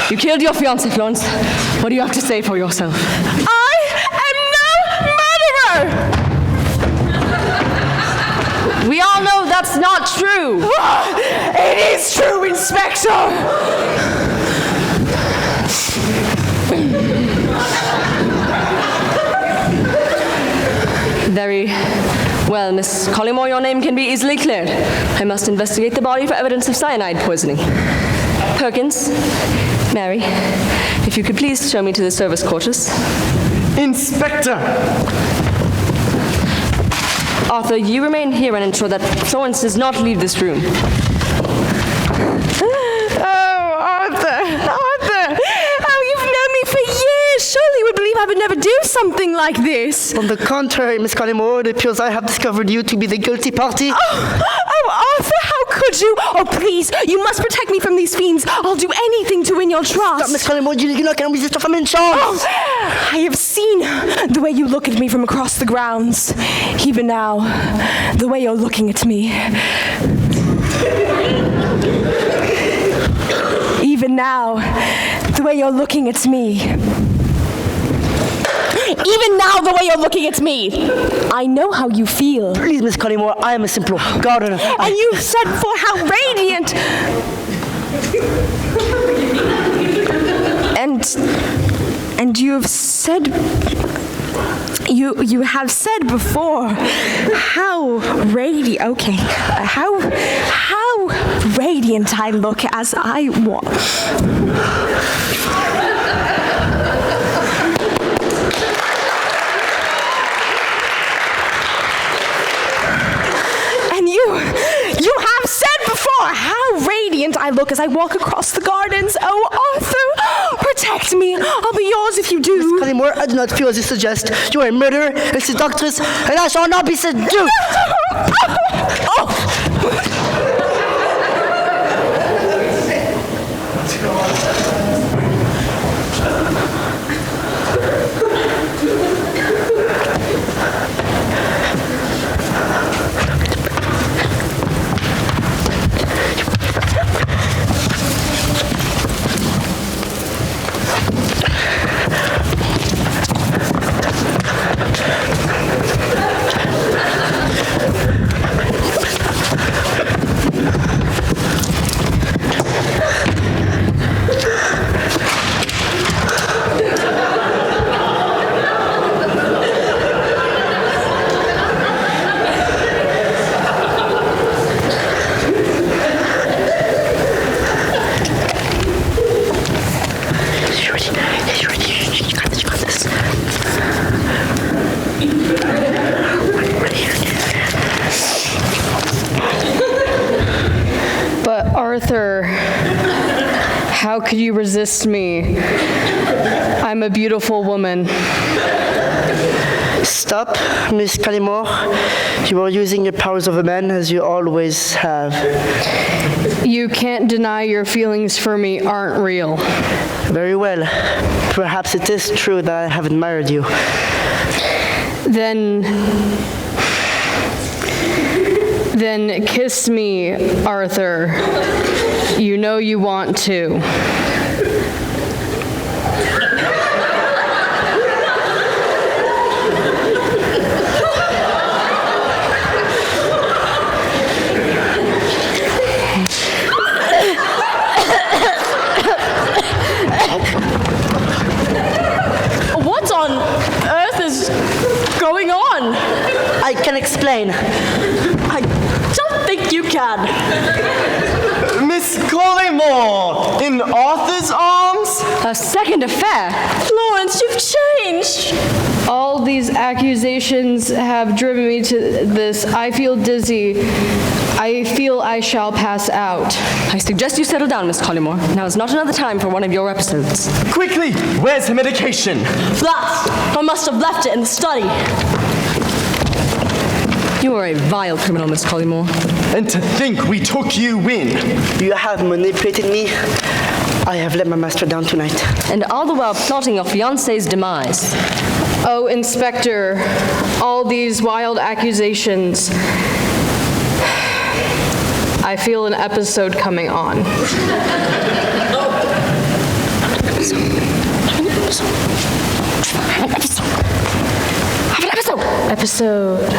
You killed your fiancée, Florence. What do you have to say for yourself? I am no murderer! We all know that's not true. It is true, Inspector! Very well, Miss Collymore, your name can be easily cleared. I must investigate the body for evidence of cyanide poisoning. Perkins, Mary, if you could please show me to the service quarters. Inspector! Arthur, you remain here and ensure that Florence does not leave this room. Oh, Arthur! Oh, you've known me for years. Surely you would believe I would never do something like this. On the contrary, Miss Collymore, it appears I have discovered you to be the guilty party. Oh, Arthur, how could you? Oh, please, you must protect me from these fiends. I'll do anything to win your trust. Stop, Miss Collymore, you're not going to resist a chance. Oh, I have seen the way you look at me from across the grounds. Even now, the way you're looking at me. Even now, the way you're looking at me. Even now, the way you're looking at me. I know how you feel. Please, Miss Collymore, I am a simple gardener. And you said for how radiant. And you have said. You have said before how radiant. Okay, how radiant I look as I walk. You have said before how radiant I look as I walk across the gardens. Oh, Arthur, protect me. I'll be yours if you do. Collymore, I do not feel as you suggest. You are a murderer, a seductress, and I shall not be seduced. Arthur, how could you resist me? I'm a beautiful woman. Stop, Miss Collymore. You are using your powers of a man as you always have. You can't deny your feelings for me aren't real. Very well. Perhaps it is true that I have admired you. Then kiss me, Arthur. You know you want to. What on earth is going on? I can explain. I don't think you can. Miss Collymore, in Arthur's arms? A second affair? Florence, you've changed. All these accusations have driven me to this. I feel dizzy. I feel I shall pass out. I suggest you settle down, Miss Collymore. Now is not another time for one of your episodes. Quickly, where's the medication? That, I must have left it in the study. You are a vile criminal, Miss Collymore. And to think we took you in. You have manipulated me. I have let my master down tonight. And all the while plotting your fiancé's demise. Oh, Inspector, all these wild accusations. I feel an episode coming on. Episode.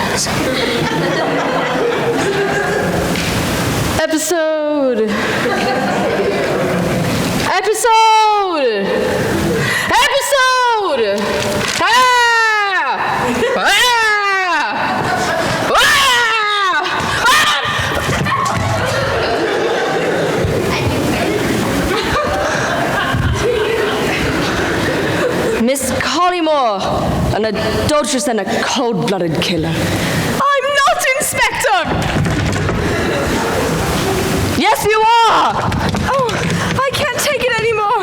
Miss Collymore, an adulteress and a cold-blooded killer. I'm not Inspector! Yes, you are! Oh, I can't take it anymore.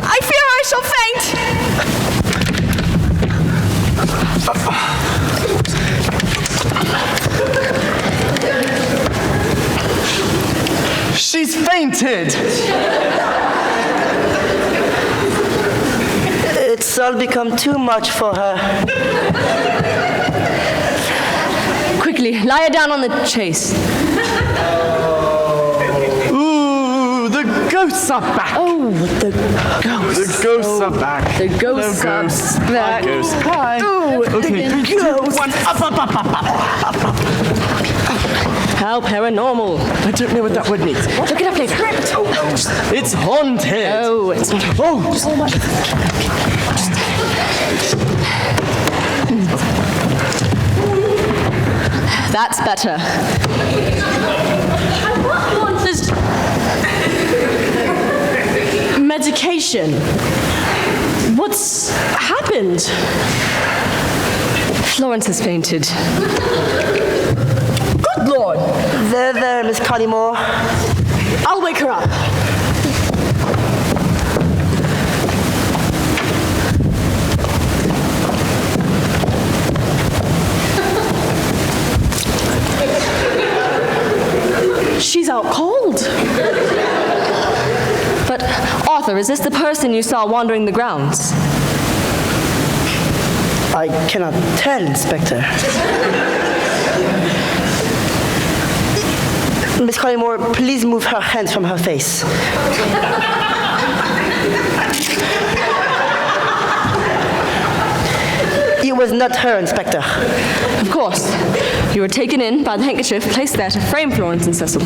I fear I shall faint. She's fainted! It's all become too much for her. Quickly, lie her down on the chase. Ooh, the ghosts are back! Oh, the ghost. The ghosts are back. The ghosts Hello, are ghosts. back. Hi, ghosts. Hi. Oh, Okay, the 3, 2, ghost. 1, up, up, up, up, up. How paranormal. I don't know what that word means. Look it up later. It's haunted. Oh, it's not. Oh, That's better. This medication. What's happened? Florence has fainted. Good Lord. There, Miss Collymore. I'll wake her up. She's out cold. But, Arthur, is this the person you saw wandering the grounds? I cannot tell, Inspector. Miss Collymore, please move her hands from her face. It was not her, Inspector. Of course. You were taken in by the handkerchief placed there to frame Florence and Cecil.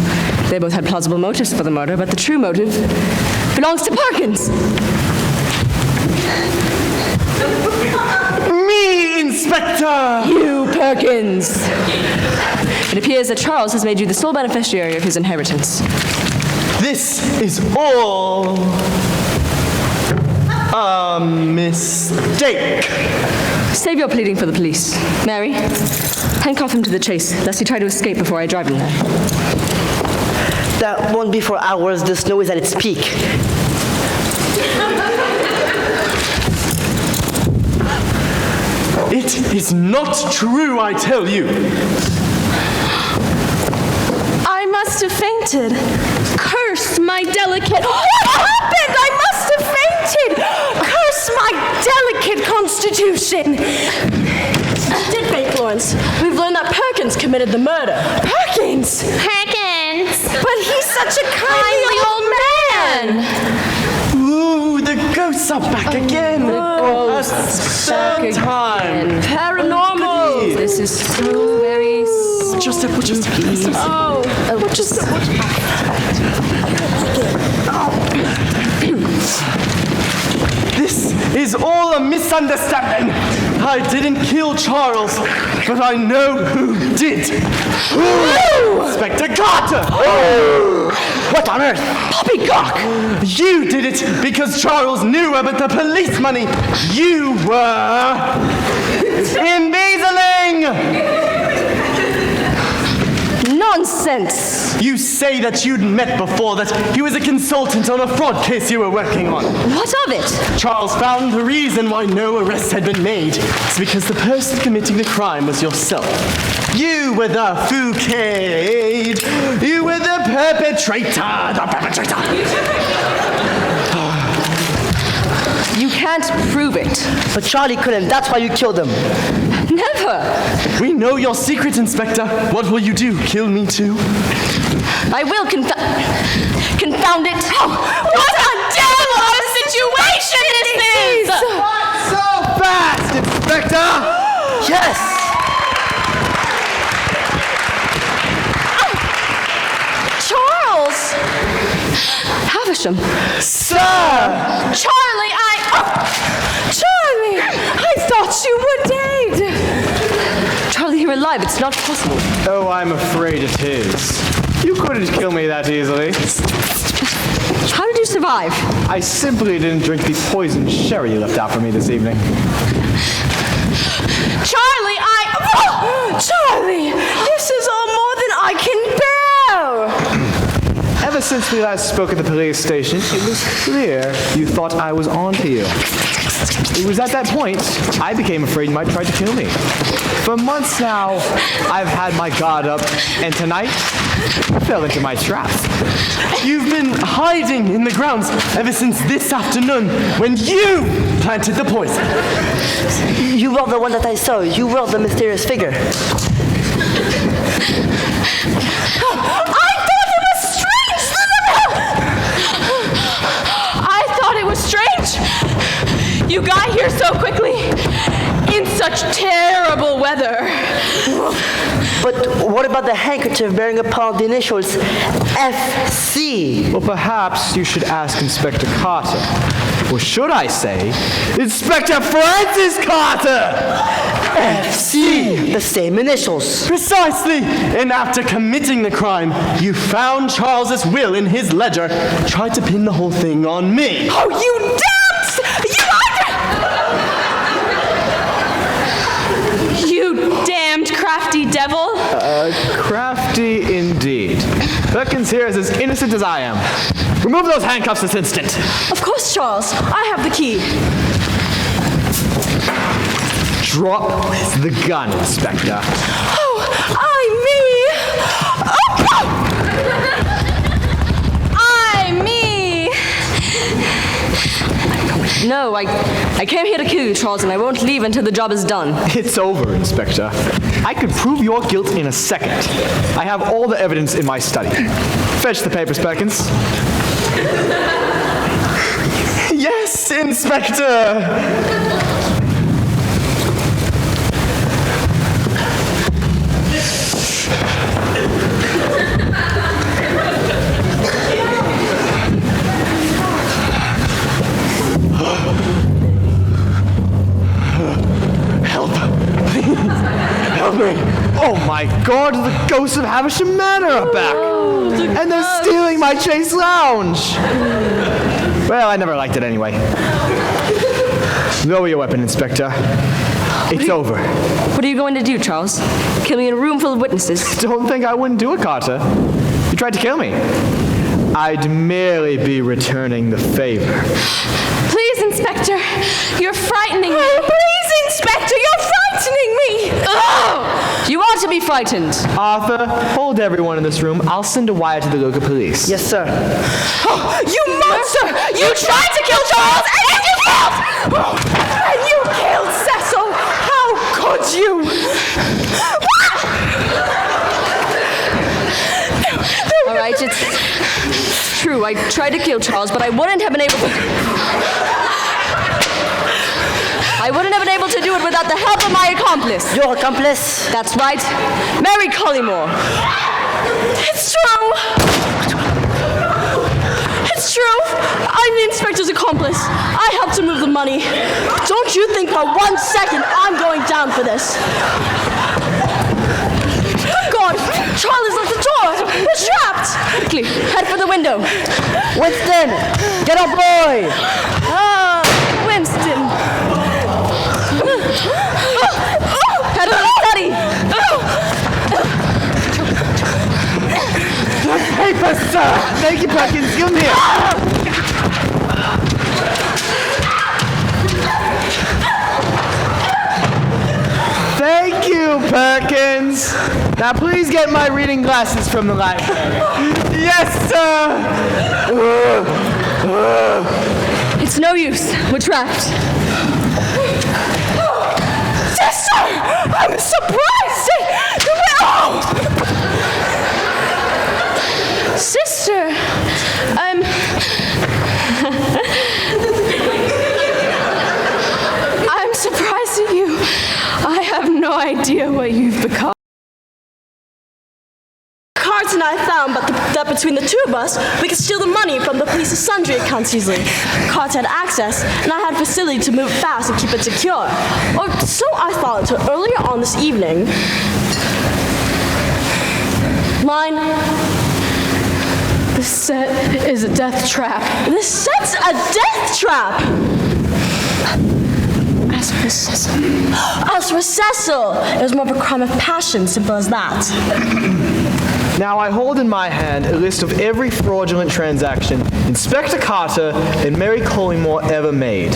They both had plausible motives for the murder, but the true motive belongs to Perkins. me, Inspector! You, Perkins! It appears that Charles has made you the sole beneficiary of his inheritance. This is all a mistake. Save your pleading for the police. Mary, handcuff him to the chase, lest he try to escape before I drive him there. That won't be for hours. The snow is at its peak. It is not true, I tell you. I must have fainted. Curse my delicate... What happened? I must have fainted. Curse my delicate constitution. You did faint, Florence. We've learned that Perkins committed the murder. Perkins. But he's such a kindly old man. Ooh, the ghosts are back again. A third time. Paranormal! This is so very Just a This is all a misunderstanding. I didn't kill Charles, but I know who did. Inspector Carter! What on earth? Poppycock! You did it because Charles knew about the police money. You were embezzling! Nonsense! You say that you'd met before, that he was a consultant on a fraud case you were working on. What of it? Charles found the reason why no arrests had been made. It's because the person committing the crime was yourself. You were the Fouquet. You were the perpetrator. You can't prove it. But Charlie couldn't. That's why you killed him. Never! We know your secret, Inspector. What will you do? Kill me too? I will confound it. What a devil of a situation this is! So fast, Inspector! Yes! Charles! Havisham. Sir! Charlie, Charlie, I thought you were dead. Charlie, you're alive. It's not possible. Oh, I'm afraid it is. You couldn't kill me that easily. How did you survive? I simply didn't drink the poisoned sherry you left out for me this evening. Charlie, Charlie, this is all more than I can bear. Ever since we last spoke at the police station, it was clear you thought I was onto you. It was at that point I became afraid you might try to kill me. For months now, I've had my guard up, and tonight, I fell into my trap. You've been hiding in the grounds ever since this afternoon when you planted the poison. You were the one that I saw. You were the mysterious figure. I thought it was strange. You got here so quickly, in such terrible weather. But what about the handkerchief bearing upon the initials FC? Well, perhaps you should ask Inspector Carter. Or should I say, Inspector Francis Carter! FC! The same initials. Precisely! And after committing the crime, you found Charles's will in his ledger, tried to pin the whole thing on me. Oh, you damned! You damned crafty devil! Crafty indeed. Perkins here is as innocent as I am. Remove those handcuffs this instant. Of course, Charles. I have the key. Drop the gun, Inspector. No, I came here to kill you, Charles, and I won't leave until the job is done. It's over, Inspector. I could prove your guilt in a second. I have all the evidence in my study. Fetch the papers, Perkins. Yes, Inspector! Help me! Oh my God, the ghosts of Havisham Manor are back! And they're stealing my Chase Lounge! Well, I never liked it anyway. Lower your weapon, Inspector. It's over. What are you going to do, Charles? Kill me in a room full of witnesses? Don't think I wouldn't do it, Carter. You tried to kill me. I'd merely be returning the favor. Please, Inspector, you're frightening me. Oh, please, Inspector, you're frightening me. Oh! You ought to be frightened. Arthur, hold everyone in this room. I'll send a wire to the local police. Yes, sir. Oh, you monster! You tried to kill Charles, and you killed! And you killed Cecil! How could you? All right, it's true. I tried to kill Charles, but I wouldn't have been able to... I wouldn't have been able to do it without the help of my accomplice. Your accomplice? That's right, Mary Collymore. It's true. It's true. I'm the inspector's accomplice. I helped to move the money. Don't you think for 1 second I'm going down for this. Good God! Charlie's left the door! We're trapped! Quickly, head for the window. Winston, get up, boy! Ah, Winston. Head for the study. Paper, sir! Thank you, Perkins. Give 'em here. Thank you, Perkins. Now please get my reading glasses from the library. Yes, sir! It's no use. We're trapped. Sister! I'm surprised! Sister, I'm surprised at you. I have no idea what you've become. Cards and I found that between the two of us, we could steal the money from the police's sundry accounts easily. Cards had access, and I had facility to move fast and keep it secure. Or so I thought until earlier on this evening. Line. This set is a death trap. This set's a death trap! As for Cecil. As for Cecil, it was more of a crime of passion, simple as that. Now I hold in my hand a list of every fraudulent transaction Inspector Carter and Mary Collymore ever made.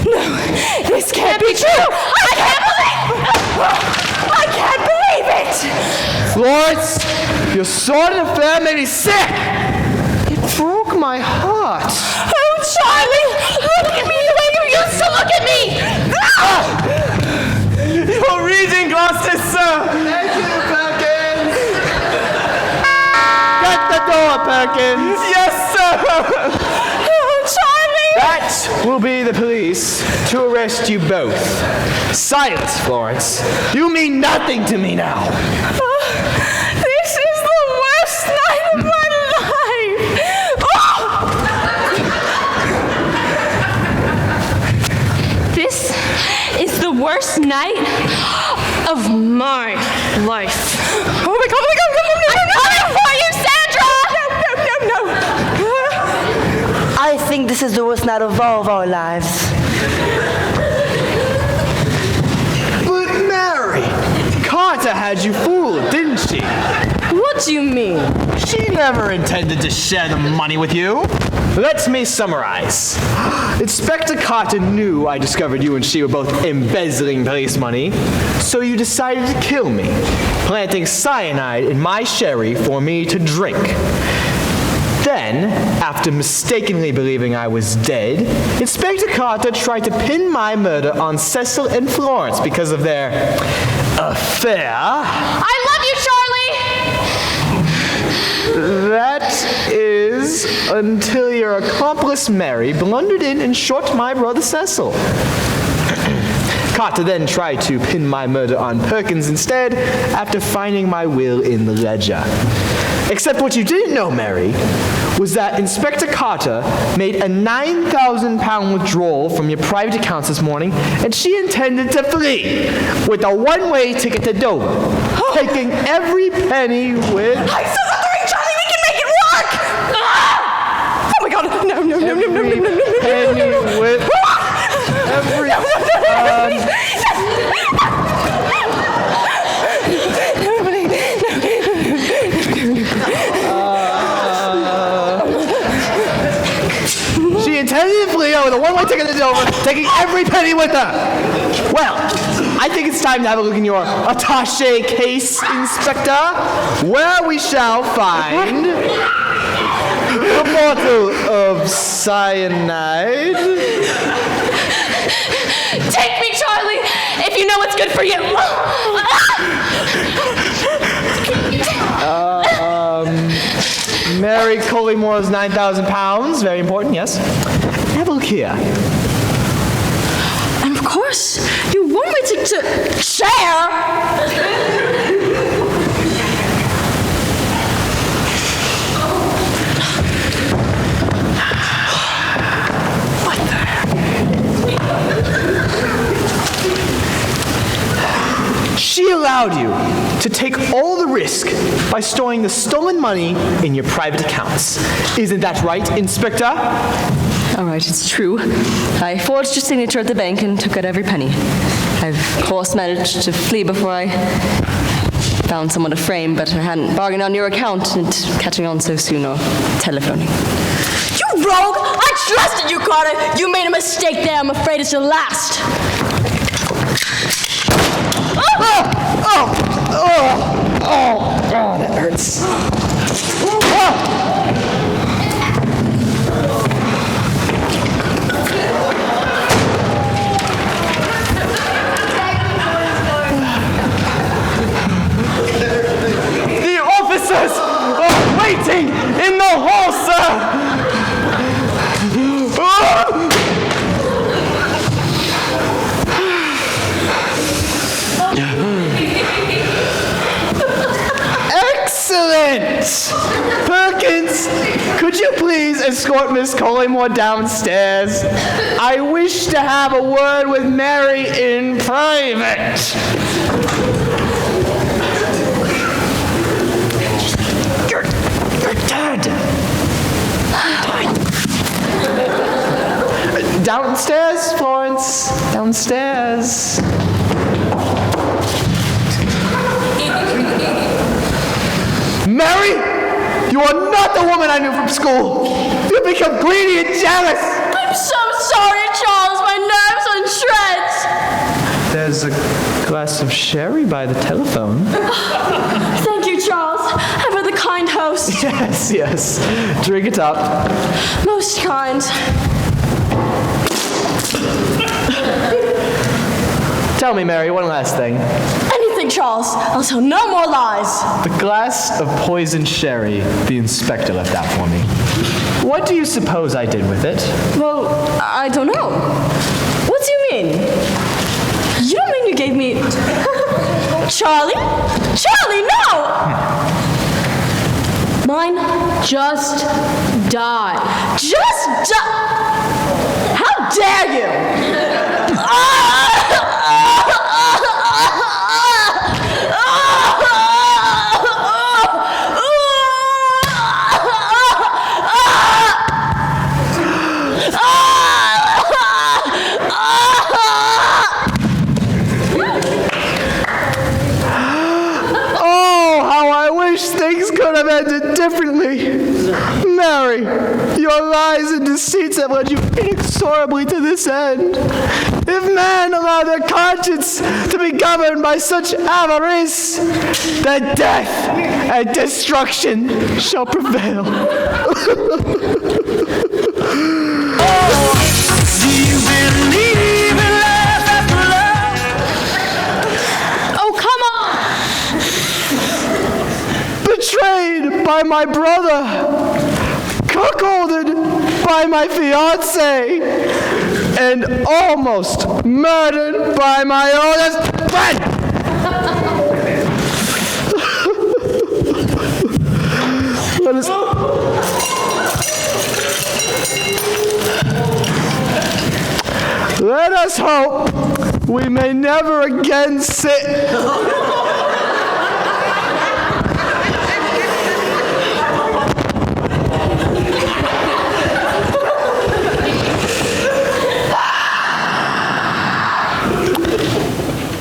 No, this can't be true! I can't believe it! Florence, your sordid affair made me sick! It broke my heart. Oh, Charlie! Look at me the way you used to look at me! Your reading glasses, sir! Thank you, Perkins! Get the door, Perkins! Yes, sir! Oh, Charlie! That will be the police to arrest you both. Silence, Florence. You mean nothing to me now. This is the worst night of my life! This is the worst night of my life. Oh my God, oh my God, no, I'm coming for you, Sandra! No. I think this is the worst night of all of our lives. But Mary, Carter had you fooled, didn't she? What do you mean? She never intended to share the money with you. Let me summarize. Inspector Carter knew I discovered you and she were both embezzling police money, so you decided to kill me, planting cyanide in my sherry for me to drink. Then, after mistakenly believing I was dead, Inspector Carter tried to pin my murder on Cecil and Florence because of their affair. I love you, Charlie! That is until your accomplice Mary blundered in and shot my brother Cecil. Carter then tried to pin my murder on Perkins instead after finding my will in the ledger. Except what you didn't know, Mary, was that Inspector Carter made a £9,000 withdrawal from your private accounts this morning, and she intended to flee with a one-way ticket to Dover, taking every penny with... I'm so sorry, Charlie, we can make it work! Ah! Oh my God, no. penny with... every... She intended to flee with a one-way ticket to Dover, taking every penny with her. Well, I think it's time to have a look in your attaché case, Inspector, where we shall find the bottle of cyanide. Take me, Charlie, if you know what's good for you. Mary Collymore's £9,000, very important, yes. Have a look here. And of course, you want me to share. allowed you to take all the risk by storing the stolen money in your private accounts. Isn't that right, Inspector? All right, it's true. I forged your signature at the bank and took out every penny. I've, of course, managed to flee before I found someone to frame, but I hadn't bargained on your account and catching on so soon or telephoning. You rogue! I trusted you, Carter! You made a mistake there. I'm afraid it's your last. That hurts. The officers are waiting in the hall, sir! Excellent! Perkins, could you please escort Miss Collymore downstairs? I wish to have a word with Mary in private. You're dead. Downstairs, Florence. Downstairs. Mary, you are not the woman I knew from school. You've become greedy and jealous. I'm so sorry, Charles. My nerves are in shreds. There's a glass of sherry by the telephone. Thank you, Charles. Ever the kind host. Yes. Drink it up. Most kind. Tell me, Mary, one last thing. Anything, Charles. I'll tell no more lies. The glass of poisoned sherry the inspector left out for me. What do you suppose I did with it? Well, I don't know. What do you mean? You don't mean you gave me... Charlie? Charlie, no! Mine? Just die. Just How dare you? Things could have ended differently. Mary, your lies and deceits have led you inexorably to this end. If men allow their conscience to be governed by such avarice, then death and destruction shall prevail. Do you believe in love after love? Oh, come on! Betrayed by my brother, cuckolded by my fiancé, and almost murdered by my oldest friend. Let us hope we may never again sit.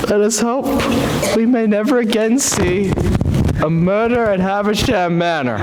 Let us hope we may never again see a murder at Havisham Manor.